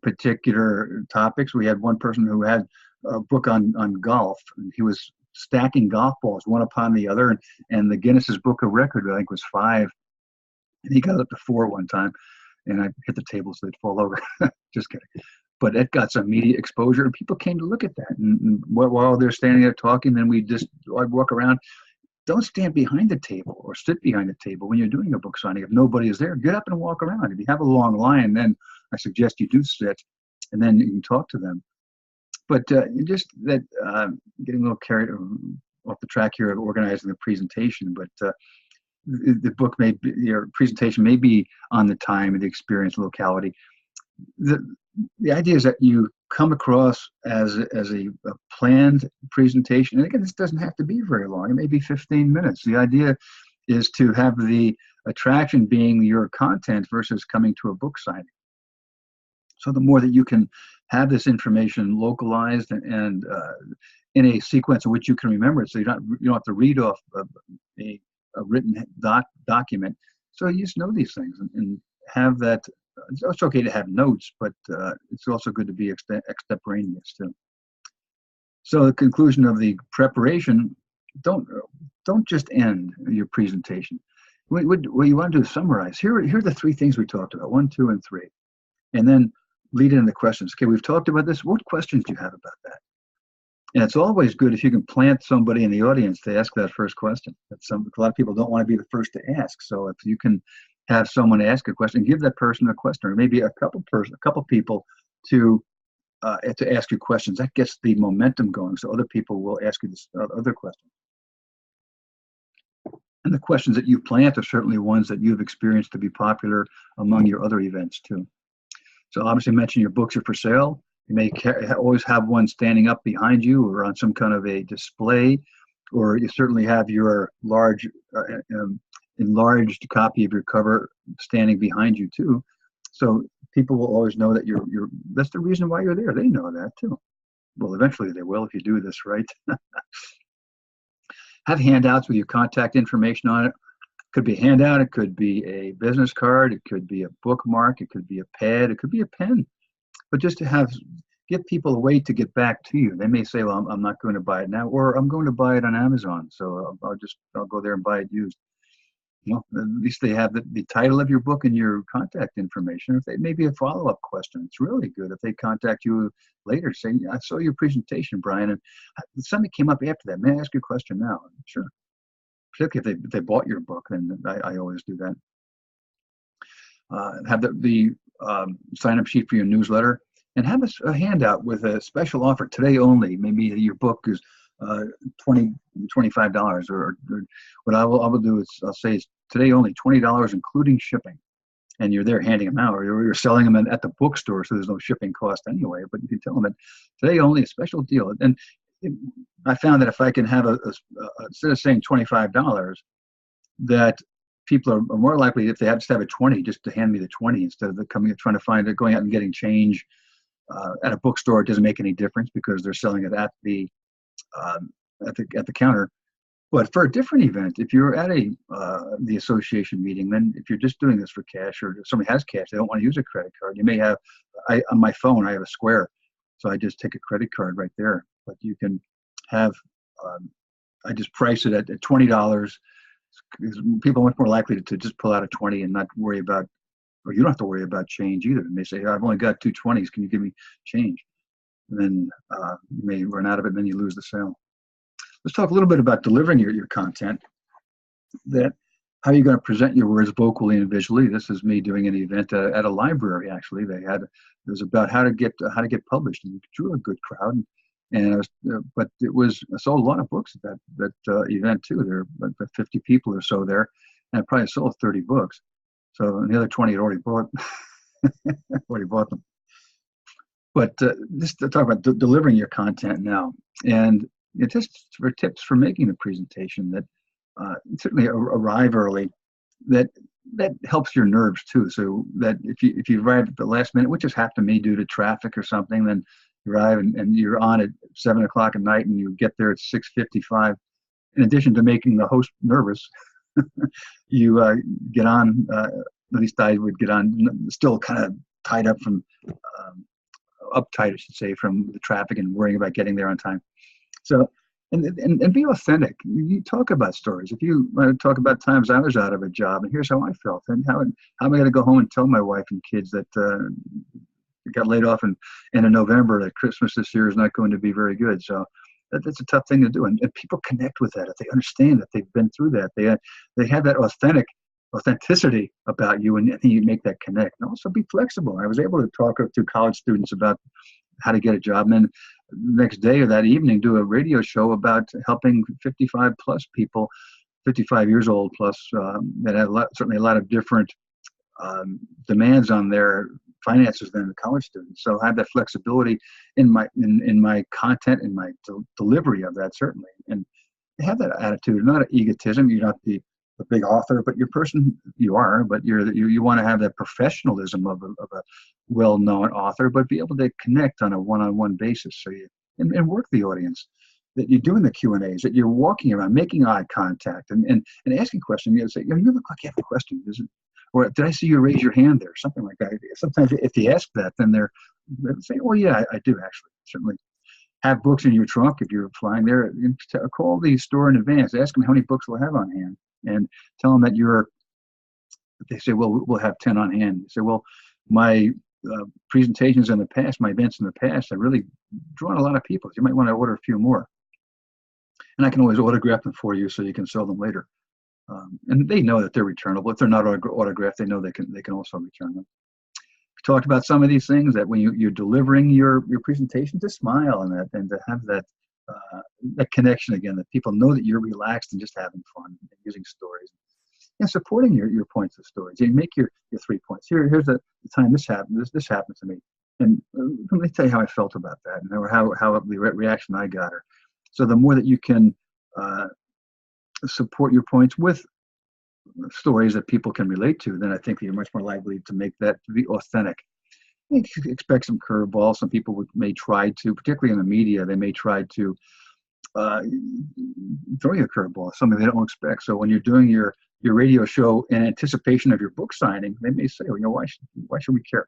particular topics, we had one person who had a book on golf. He was stacking golf balls one upon the other, and the Guinness's Book of Record, I think, was 5, and he got up to 4 one time, and I hit the table so they'd fall over. Just kidding. But it got some media exposure, and people came to look at that. And while they're standing there talking, then I'd walk around. Don't stand behind the table or sit behind the table when you're doing a book signing. If nobody is there, get up and walk around. If you have a long line, then I suggest you do sit, and then you can talk to them. But just that, getting a little carried off the track here of organizing the presentation, but the book your presentation may be on the time and the experience, locality. The idea is that you come across as a planned presentation. And again, this doesn't have to be very long. It may be 15 minutes. The idea is to have the attraction being your content versus coming to a book signing. So the more that you can have this information localized and in a sequence in which you can remember it, so you don't have to read off a written document. So you just know these things and have that. It's okay to have notes, but it's also good to be extemporaneous too. So the conclusion of the preparation, don't just end your presentation. What you want to do is summarize. Here are the 3 things we talked about, 1, 2, and 3. And then lead into the questions. Okay, we've talked about this. What questions do you have about that? And it's always good if you can plant somebody in the audience to ask that first question. A lot of people don't want to be the first to ask. So if you can have someone ask a question, give that person a question, or maybe a couple people to ask you questions. That gets the momentum going, so other people will ask you this other questions. And the questions that you plant are certainly ones that you've experienced to be popular among your other events too. So obviously mention your books are for sale. You may always have one standing up behind you or on some kind of a display, or you certainly have your enlarged copy of your cover standing behind you too. So people will always know that that's the reason why you're there. They know that too. Well, eventually they will if you do this right. Have handouts with your contact information on it. Could be a handout, it could be a business card, it could be a bookmark, it could be a pad, it could be a pen. But just to give people a way to get back to you. They may say, well, I'm not going to buy it now, or I'm going to buy it on Amazon, so I'll go there and buy it used. At least they have the title of your book and your contact information. If they maybe a follow-up question, it's really good if they contact you later saying, I saw your presentation, Brian, and something came up after that. May I ask you a question now? Sure. particularly if they bought your book, then I always do that. Have the sign up sheet for your newsletter, and have a handout with a special offer today only. Maybe your book is $25, or what I will do is I'll say it's today only $20 including shipping, and you're there handing them out, or you're selling them at the bookstore, so there's no shipping cost anyway. But you can tell them that today only a special deal. And I found that if I can have instead of saying $25, that people are more likely, if they just have a 20, just to hand me the 20 instead of trying to find it, going out and getting change at a bookstore. It doesn't make any difference because they're selling it at the counter. But for a different event, if you're at the association meeting, then if you're just doing this for cash, or if somebody has cash, they don't want to use a credit card. You may have, on my phone, I have a Square, so I just take a credit card right there. But you can have, I just price it at $20. Because people are much more likely to just pull out a 20 and not worry about, or you don't have to worry about change either. And they say, I've only got 2 20s, can you give me change? And then you may run out of it, and then you lose the sale. Let's talk a little bit about delivering your content. How are you going to present your words vocally and visually? This is me doing an event at a library. Actually, it was about how to get published, and drew a good crowd. And but it was, I sold a lot of books at that event too. There were 50 people or so there, and I probably sold 30 books. So and the other 20 had already bought them. But just to talk about delivering your content now, and just for tips for making the presentation, that certainly arrive early. That helps your nerves too. So that if you arrive at the last minute, which has happened to me due to traffic or something, then you arrive and you're on at 7 o'clock at night, and you get there at 6:55. In addition to making the host nervous, you get on. At least I would get on, still kind of tied up from uptight, I should say, from the traffic and worrying about getting there on time. So, and be authentic. You talk about stories. If you want to talk about times I was out of a job, and here's how I felt, and how am I going to go home and tell my wife and kids that got laid off in November, that Christmas this year is not going to be very good. So that's a tough thing to do, and people connect with that if they understand that they've been through that. They have that authenticity about you, and you make that connect. And also be flexible. I was able to talk to college students about how to get a job, and then the next day or that evening do a radio show about helping 55 plus people, 55 years old plus, that have certainly a lot of different demands on their finances than the college students. So I have that flexibility in my content, in my delivery of that, certainly, and have that attitude, not an egotism. You're not the big author, but your person you are, but you want to have that professionalism of a well-known author, but be able to connect on a one-on-one basis. So and work the audience, that you're doing the Q&As, that you're walking around, making eye contact, and asking questions. You say, you look like you have a question, or did I see you raise your hand there? Something like that. Sometimes if you ask that, then they're saying, oh yeah, I do actually. Certainly have books in your trunk if you're flying there. Call the store in advance. Ask them how many books we'll have on hand, and tell them that they say, well, we'll have 10 on hand. You say, well, my presentations in the past, my events in the past, have really drawn a lot of people. You might want to order a few more. And I can always autograph them for you so you can sell them later. And they know that they're returnable. If they're not autographed, they know they can also return them. We talked about some of these things, that when you're delivering your presentation, to smile and to have that connection again, that people know that you're relaxed and just having fun and using stories. And supporting your points of stories. You make your 3 points. Here's the time this happened. This happened to me. And let me tell you how I felt about that, and or how the reaction I got. So the more that you can support your points with stories that people can relate to, then I think you're much more likely to make that to be authentic. You can expect some curveballs. Some people may try to, particularly in the media, they may try to throw you a curveball, something they don't expect. So when you're doing your radio show in anticipation of your book signing, they may say, well, why should we care?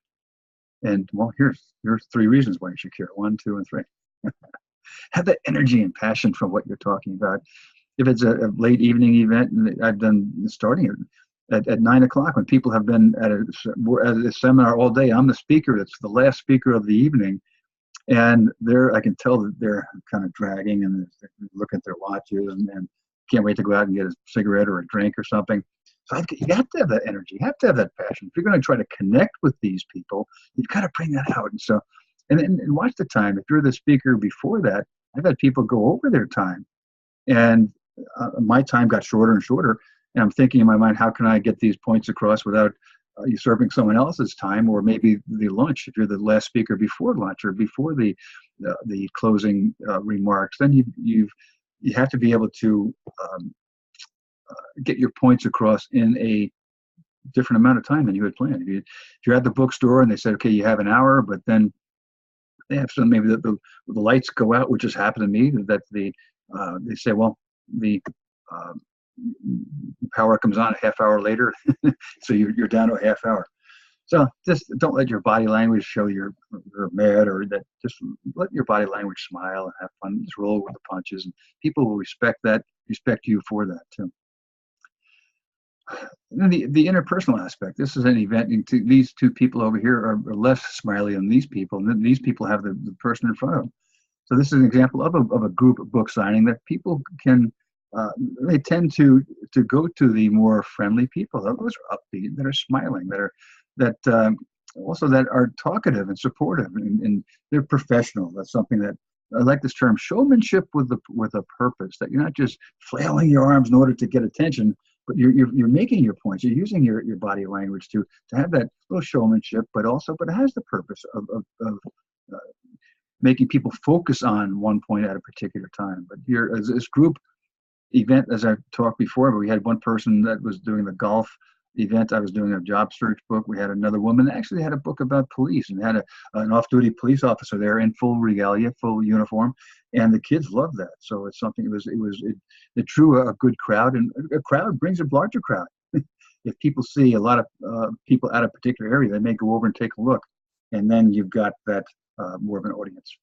And well, here's 3 reasons why you should care. 1, 2, and 3. Have that energy and passion from what you're talking about. If it's a late evening event, and I've done starting at 9 o'clock, when people have been at a seminar all day, I'm the speaker. It's the last speaker of the evening. And I can tell that they're kind of dragging, and they look at their watches and can't wait to go out and get a cigarette or a drink or something. So you have to have that energy. You have to have that passion. If you're going to try to connect with these people, you've got to bring that out. And so, and watch the time. If you're the speaker before that, I've had people go over their time, and my time got shorter and shorter. And I'm thinking in my mind, how can I get these points across without usurping someone else's time, or maybe the lunch? If you're the last speaker before lunch or before the closing remarks, then you have to be able to get your points across in a different amount of time than you had planned. If you're at the bookstore and they said, okay, you have an hour, but then they have some, maybe the lights go out, which has happened to me, that they say, well, the power comes on a half hour later, so you're down to a half hour. So just don't let your body language show you're mad, or that. Just let your body language smile and have fun. Just roll with the punches, and people will respect you for that too. And then the interpersonal aspect. This is an event. These two people over here are less smiley than these people, and these people have the person in front of them. So this is an example of a group book signing that people can. They tend to go to the more friendly people. Those are upbeat, that are smiling, that also that are talkative and supportive, and they're professional. That's something that I like, this term, showmanship with a purpose. That you're not just flailing your arms in order to get attention, but you're making your points. You're using your body language to have that little showmanship, but it has the purpose of making people focus on one point at a particular time. But here, as this group event, as I've talked before, but we had one person that was doing the golf event. I was doing a job search book. We had another woman that actually had a book about police, and had an off-duty police officer there in full regalia, full uniform, and the kids loved that. So it's something. It drew a good crowd, and a crowd brings a larger crowd. If people see a lot of people at a particular area, they may go over and take a look, and then you've got that more of an audience.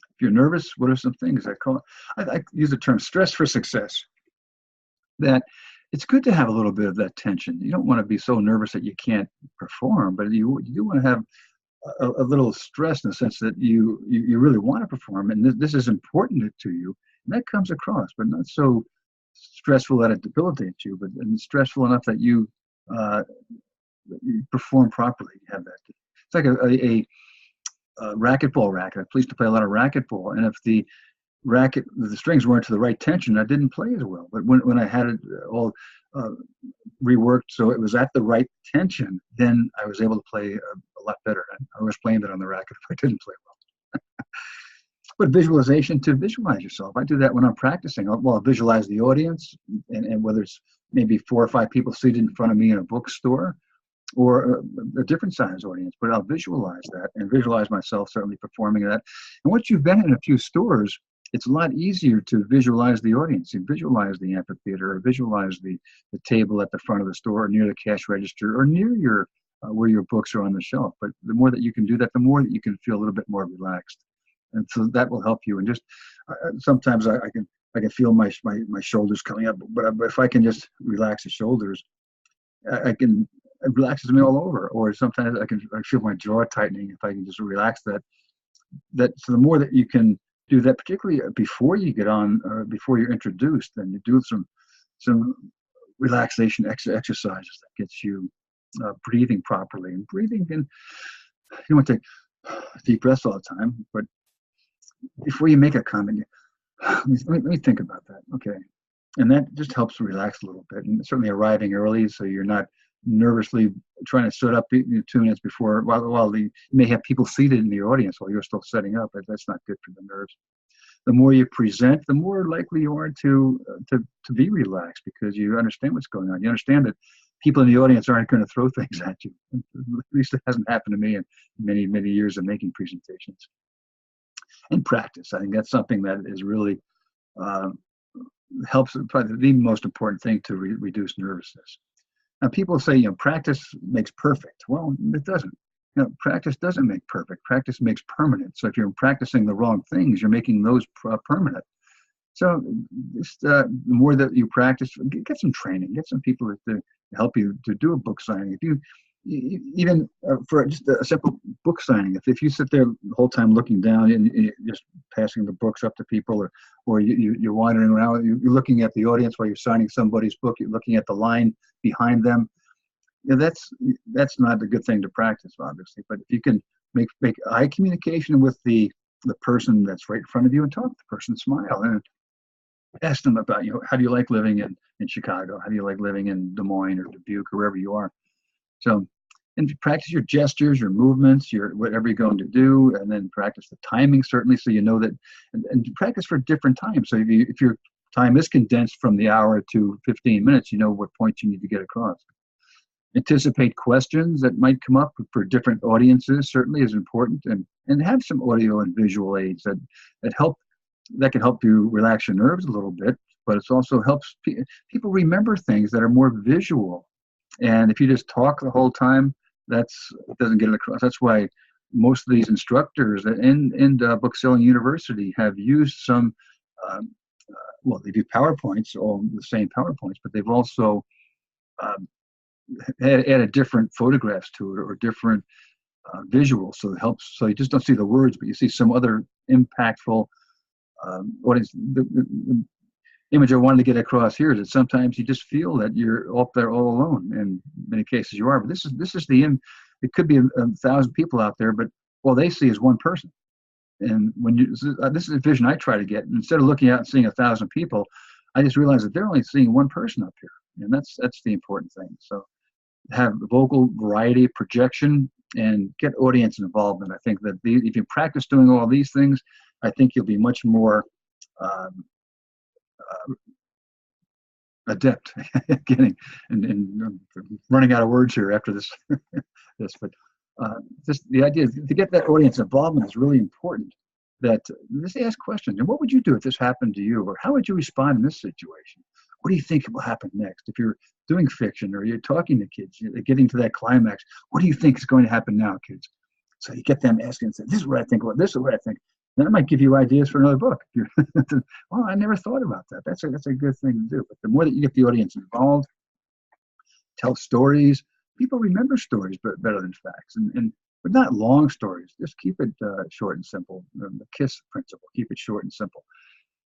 If you're nervous, what are some things I call? I use the term stress for success. That it's good to have a little bit of that tension. You don't want to be so nervous that you can't perform, but you do want to have a little stress in the sense that you really want to perform, and this is important to you, and that comes across, but not so stressful that it debilitates you, but stressful enough that you perform properly. You have that. It's like a racquetball racket. I used to play a lot of racquetball, and if the strings weren't to the right tension, I didn't play as well. But when I had it all reworked so it was at the right tension, then I was able to play a lot better. I was playing it on the racket if I didn't play well. But visualization, to visualize yourself. I do that when I'm practicing. I'll visualize the audience, and whether it's maybe 4 or 5 people seated in front of me in a bookstore, or a different size audience, but I'll visualize that and visualize myself certainly performing that. And once you've been in a few stores, it's a lot easier to visualize the audience. You visualize the amphitheater, or visualize the table at the front of the store, or near the cash register, or near your where your books are on the shelf. But the more that you can do that, the more that you can feel a little bit more relaxed, and so that will help you. And just sometimes I can feel my shoulders coming up, but if I can just relax the shoulders, it relaxes me all over. Or sometimes I feel my jaw tightening if I can just relax that. So the more that you can do that, particularly before you get on, before you're introduced, then you do some relaxation exercises that gets you breathing properly. And breathing, you don't want to take deep breaths all the time, but before you make a comment, let me think about that. Okay. And that just helps relax a little bit. And certainly arriving early, so you're not nervously trying to set up 2 minutes before, while you may have people seated in the audience while you're still setting up. But that's not good for the nerves. The more you present, the more likely you are to be relaxed, because you understand what's going on. You understand that people in the audience aren't going to throw things at you. At least it hasn't happened to me in many, many years of making presentations. And practice. I think that's something that is really helps. Probably the most important thing to reduce nervousness. Now, people say, practice makes perfect. Well, it doesn't. Practice doesn't make perfect. Practice makes permanent. So if you're practicing the wrong things, you're making those permanent. So just, the more that you practice, get some training, get some people to help you to do a book signing. even for just a simple book signing, if you sit there the whole time looking down and you're just passing the books up to people, or you're wandering around, you're looking at the audience while you're signing somebody's book, you're looking at the line behind them. That's not a good thing to practice, obviously. But if you can make eye communication with the person that's right in front of you and talk to the person, smile and ask them about, how do you like living in Chicago? How do you like living in Des Moines or Dubuque or wherever you are? So, and practice your gestures, your movements, your whatever you're going to do, and then practice the timing, certainly, so you know that, and practice for different times. So if your time is condensed from the hour to 15 minutes, you know what points you need to get across. Anticipate questions that might come up for different audiences, certainly is important, and have some audio and visual aids that can help you relax your nerves a little bit, but it also helps people remember things that are more visual. And if you just talk the whole time, it doesn't get it across. That's why most of these instructors in Book Selling University have used some, they do PowerPoints, all the same PowerPoints, but they've also added different photographs to it or different visuals, so it helps. So you just don't see the words, but you see some other impactful audience. The image I wanted to get across here is that sometimes you just feel that you're up there all alone. In many cases you are, but this is it could be 1,000 people out there, but all they see is one person. And this is a vision I try to get. Instead of looking out and seeing 1,000 people, I just realize that they're only seeing one person up here, and that's the important thing. So have vocal variety, projection, and get audience involvement. I think that if you practice doing all these things, I think you'll be much more adept at getting and running out of words here after this. But the idea to get that audience involvement is really important. That just ask questions. And what would you do if this happened to you? Or how would you respond in this situation? What do you think will happen next? If you're doing fiction or you're talking to kids, you're getting to that climax, what do you think is going to happen now, kids? So you get them asking, this is what I think about, this is what I think. That might give you ideas for another book. Well, I never thought about that. That's a good thing to do. But the more that you get the audience involved, tell stories. People remember stories better than facts, but not long stories. Just keep it short and simple. The KISS principle: keep it short and simple.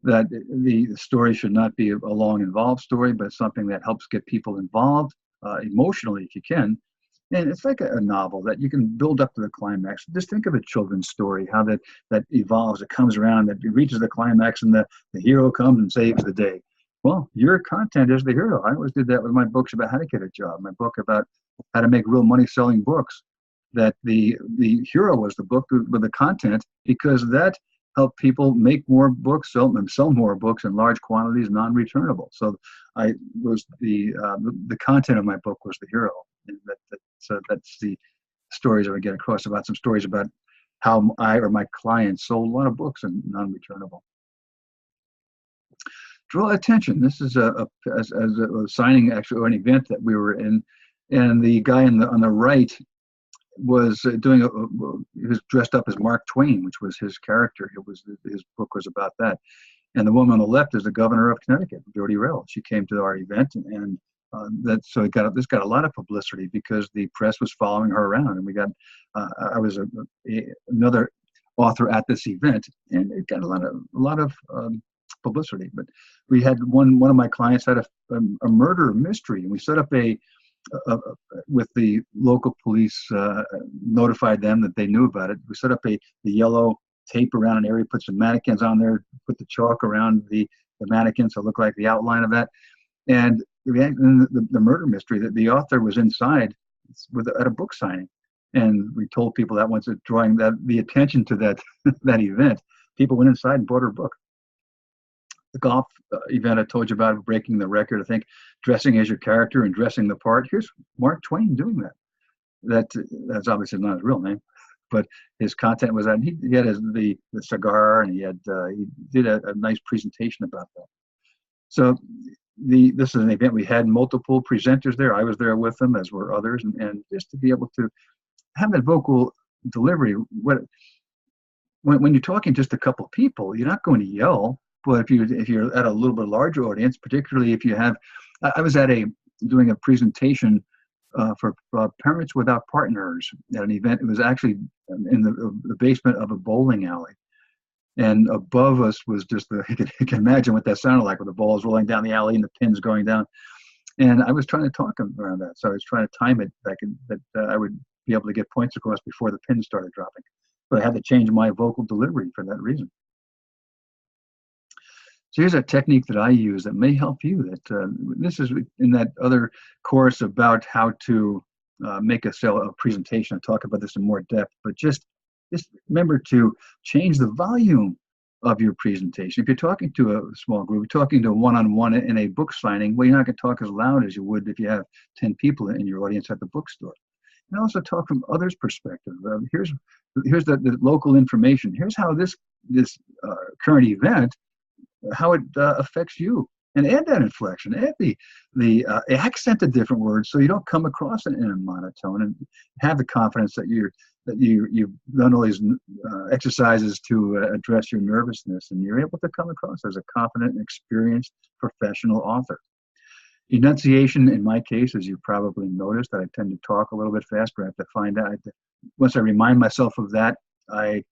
That the story should not be a long, involved story, but something that helps get people involved emotionally, if you can. And it's like a novel that you can build up to the climax. Just think of a children's story, how that evolves, it comes around, that it reaches the climax, and the hero comes and saves the day. Well, your content is the hero. I always did that with my books about how to get a job, my book about how to make real money selling books, that the hero was the book with the content, because that helped people make more books, sell more books in large quantities, non-returnable. So the content of my book was the hero. And that's the stories I would get across, about some stories about how I or my clients sold a lot of books and non-returnable. Draw attention. This is a signing, actually, or an event that we were in, and the guy on the right was he was dressed up as Mark Twain, which was his character. His book was about that. And the woman on the left is the governor of Connecticut, Jody Rell. She came to our event, and this got a lot of publicity because the press was following her around, and we got I was another author at this event, and it got a lot of publicity. But we had one of my clients had a murder mystery, and we set up with the local police, notified them that they knew about it. We set up the yellow tape around an area, put some mannequins on there, put the chalk around the mannequins to look like the outline of that. And the murder mystery, that the author was inside at a book signing. And we told people that once drawing the attention to that event, people went inside and bought her book. The golf event I told you about, breaking the record, I think, dressing as your character and dressing the part. Here's Mark Twain doing that. That's obviously not his real name, but his content was that he had the cigar, and he did a nice presentation about that. So this is an event we had multiple presenters there. I was there with them, as were others, and just to be able to have that vocal delivery. When you're talking just a couple of people, you're not going to yell. But if you're at a little bit larger audience, particularly if you have, I was doing a presentation for Parents Without Partners at an event. It was actually in the basement of a bowling alley. And above us was just you can imagine what that sounded like with the balls rolling down the alley and the pins going down. And I was trying to talk around that. So I was trying to time it that I would be able to get points across before the pins started dropping. But I had to change my vocal delivery for that reason. So here's a technique that I use that may help you. This is in that other course about how to make a presentation. I talk about this in more depth, but just remember to change the volume of your presentation. If you're talking to a small group, you're talking to one-on-one in a book signing, well, you're not going to talk as loud as you would if you have 10 people in your audience at the bookstore. And also talk from others' perspective. Here's the local information. Here's how this current event, how it affects you, and add that inflection, add the accented different words so you don't come across it in a monotone, and have the confidence that you've done all these exercises to address your nervousness, and you're able to come across as a confident and experienced professional author. Enunciation, in my case, as you probably noticed, that I tend to talk a little bit faster. I have to find out. Once I remind myself of that, I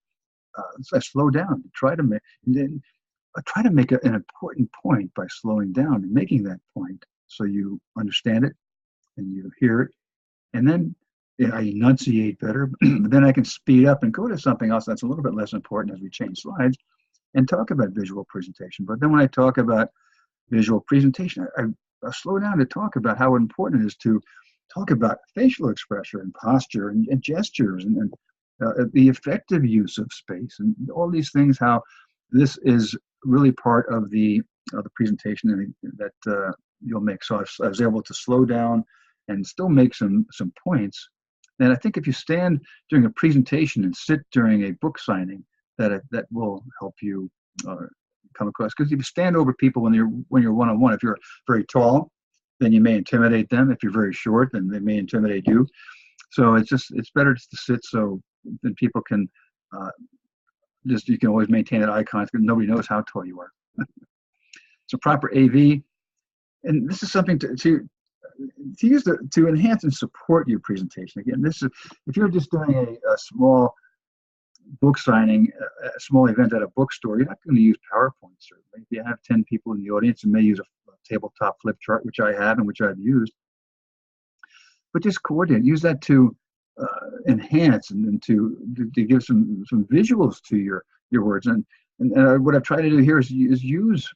slow down. Try to make an important point by slowing down and making that point so you understand it and you hear it, and then I enunciate better. But then I can speed up and go to something else that's a little bit less important as we change slides and talk about visual presentation. But then when I talk about visual presentation, I slow down to talk about how important it is to talk about facial expression and posture and gestures and the effective use of space and all these things, how this is really part of the presentation that you'll make. So I was able to slow down and still make some points. And I think if you stand during a presentation and sit during a book signing, that will help you come across. Because if you stand over people when you're one-on-one, if you're very tall, then you may intimidate them. If you're very short, then they may intimidate you. So it's better just to sit so then people can you can always maintain that eye contact because nobody knows how tall you are. So proper AV, and this is something to use to enhance and support your presentation. Again, this is if you're just doing a small book signing, a small event at a bookstore, you're not going to use PowerPoint, certainly. If you have 10 people in the audience, you may use a tabletop flip chart, which I have and which I've used. But just coordinate, use that to enhance and to give some visuals to your words. And what I've tried to do here is use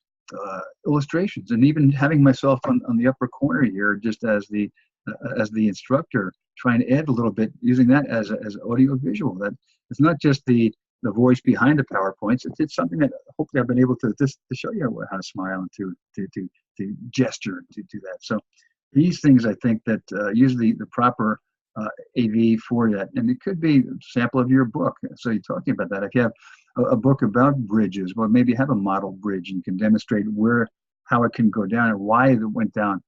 illustrations, and even having myself on the upper corner here, just as the instructor, trying to add a little bit, using that as audio visual. That it's not just the voice behind the PowerPoints. It's something that hopefully I've been able to show you how to smile and to gesture and to do that. So these things, I think that use the proper AV for that. And it could be a sample of your book. So you're talking about that. If you have a book about bridges, well, maybe have a model bridge and you can demonstrate how it can go down and why it went down.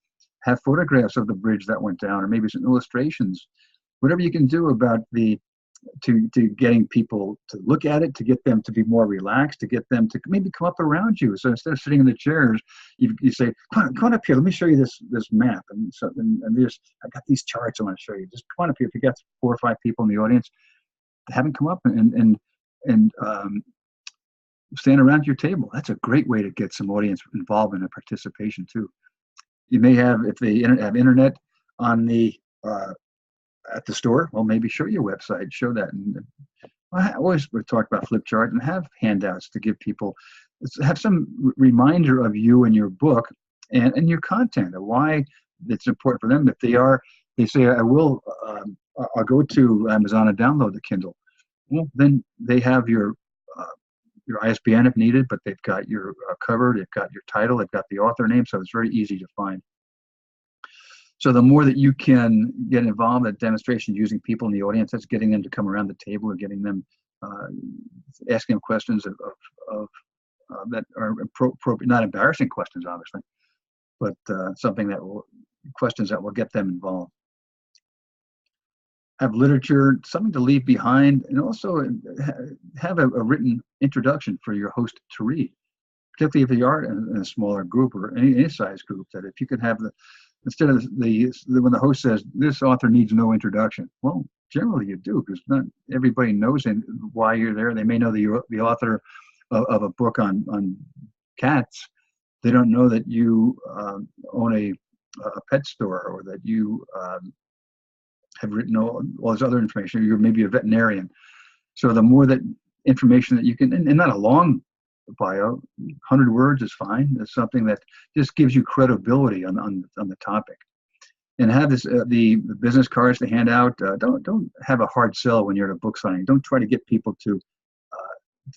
Have photographs of the bridge that went down, or maybe some illustrations. Whatever you can do about to getting people to look at it, to get them to be more relaxed, to get them to maybe come up around you. So instead of sitting in the chairs, you say, come on up here, let me show you this map. And I got these charts I want to show you. Just come on up here. If you got 4 or 5 people in the audience, have them come up and stand around your table. That's a great way to get some audience involvement and participation too. You may have, if they have internet on at the store, well, maybe show your website, show that. And I always would talk about flip chart and have handouts to give people, have some reminder of you and your book and your content, of why it's important for them. If they say, I'll go to Amazon and download the Kindle. Well, then they have your ISBN if needed, but they've got your cover, they've got your title, they've got the author name, so it's very easy to find. So the more that you can get involved in demonstrations using people in the audience, that's getting them to come around the table or getting them, asking them questions that are appropriate, not embarrassing questions, obviously, but questions that will get them involved. Have literature, something to leave behind, and also have a written introduction for your host to read, particularly if you are in a smaller group or any size group, that if you could have instead of when the host says this author needs no introduction. Well, generally you do, because not everybody knows why you're there. They may know the author of a book on cats. They don't know that you own a pet store, or that you have written all this other information. You're maybe a veterinarian. So the more that information that you can, and not a long bio, 100 words is fine. It's something that just gives you credibility on the topic. And have this the business cards to hand out. Don't have a hard sell when you're at a book signing. Don't try to get people to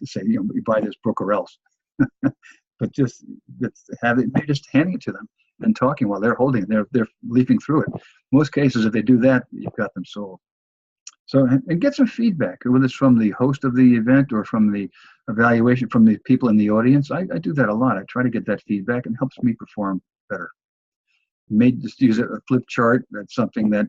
say, you buy this book or else. But just have it, maybe just handing it to them and talking while they're holding it. They're leafing through it. Most cases, if they do that, you've got them sold. So, and get some feedback, whether it's from the host of the event or from the evaluation from the people in the audience. I do that a lot. I try to get that feedback, and it helps me perform better. You may just use a flip chart. That's something that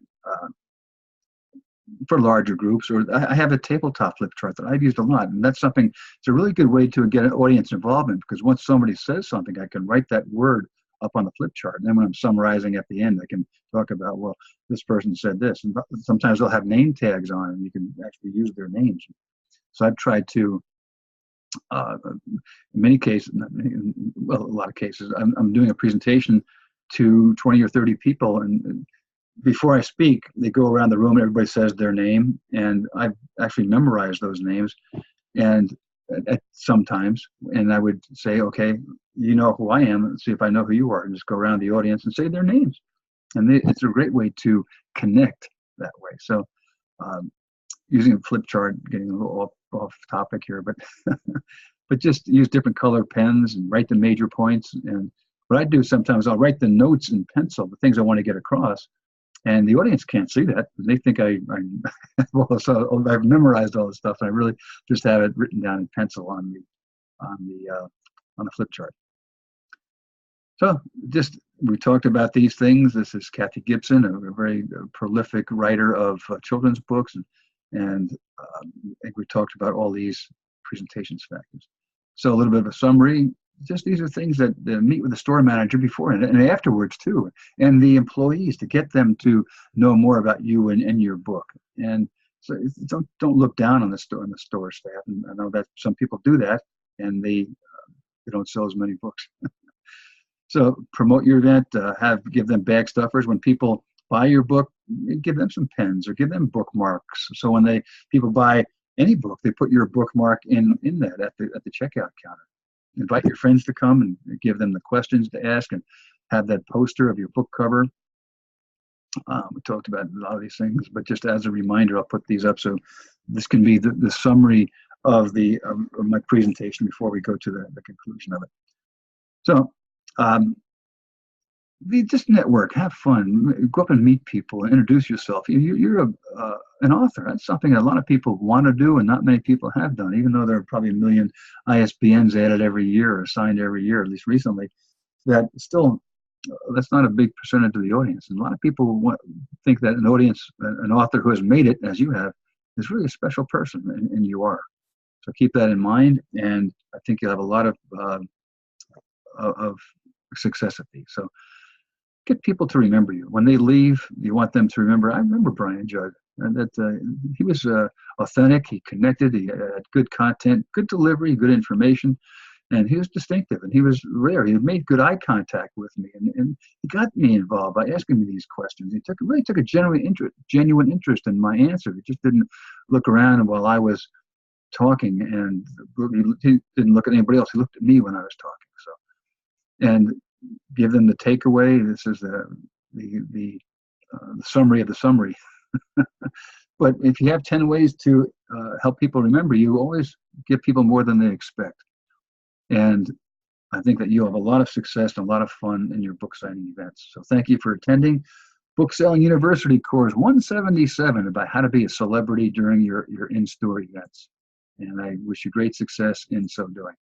for larger groups, or I have a tabletop flip chart that I've used a lot, and that's something. It's a really good way to get an audience involvement, because once somebody says something, I can write that word up on the flip chart, and then when I'm summarizing at the end, I can talk about, well, this person said this, and sometimes they'll have name tags on, and you can actually use their names. So I've tried to, in many cases, well, a lot of cases, I'm doing a presentation to 20 or 30 people, and before I speak, they go around the room and everybody says their name, and I've actually memorized those names, and sometimes, and I would say, okay, you know who I am, let's see if I know who you are, and just go around the audience and say their names. And it's a great way to connect that way. So using a flip chart, getting a little off topic here, but but just use different color pens and write the major points. And what I do sometimes, I'll write the notes in pencil, the things I want to get across, and the audience can't see that. They think well, so I've memorized all this stuff, and I really just have it written down in pencil on the flip chart. So just, we talked about these things. This is Kathy Gibson, a very prolific writer of children's books, and I think we talked about all these presentations factors. So a little bit of a summary. Just these are things that meet with the store manager before and afterwards too, and the employees, to get them to know more about you and your book. And so don't look down on the store staff. And I know that some people do that, and they don't sell as many books. So promote your event. Give them bag stuffers. When people buy your book, give them some pens or give them bookmarks. So when people buy any book, they put your bookmark in that at the checkout counter. Invite your friends to come and give them the questions to ask, and have that poster of your book cover. We talked about a lot of these things, but just as a reminder, I'll put these up. So this can be the summary of my presentation before we go to the conclusion of it. So just network, have fun, go up and meet people, and introduce yourself. You're an author. That's something that a lot of people want to do, and not many people have done, even though there are probably 1 million ISBNs added every year, or signed every year, at least recently. That still, that's not a big percentage of the audience. And a lot of people think that an author who has made it, as you have, is really a special person, and you are. So keep that in mind, and I think you'll have a lot of success at these. So get people to remember you. When they leave, you want them to remember, I remember Brian Judd, and that he was authentic, he connected, he had good content, good delivery, good information, and he was distinctive, and he was rare. He made good eye contact with me, and he got me involved by asking me these questions. He really took a genuine interest in my answer. He just didn't look around while I was talking, and he didn't look at anybody else. He looked at me when I was talking. So, and give them the takeaway. This is the summary of the summary. But if you have 10 ways to help people remember you, always give people more than they expect. And I think that you'll have a lot of success and a lot of fun in your book signing events. So thank you for attending Book Selling University course 177 about how to be a celebrity during your in-store events. And I wish you great success in so doing.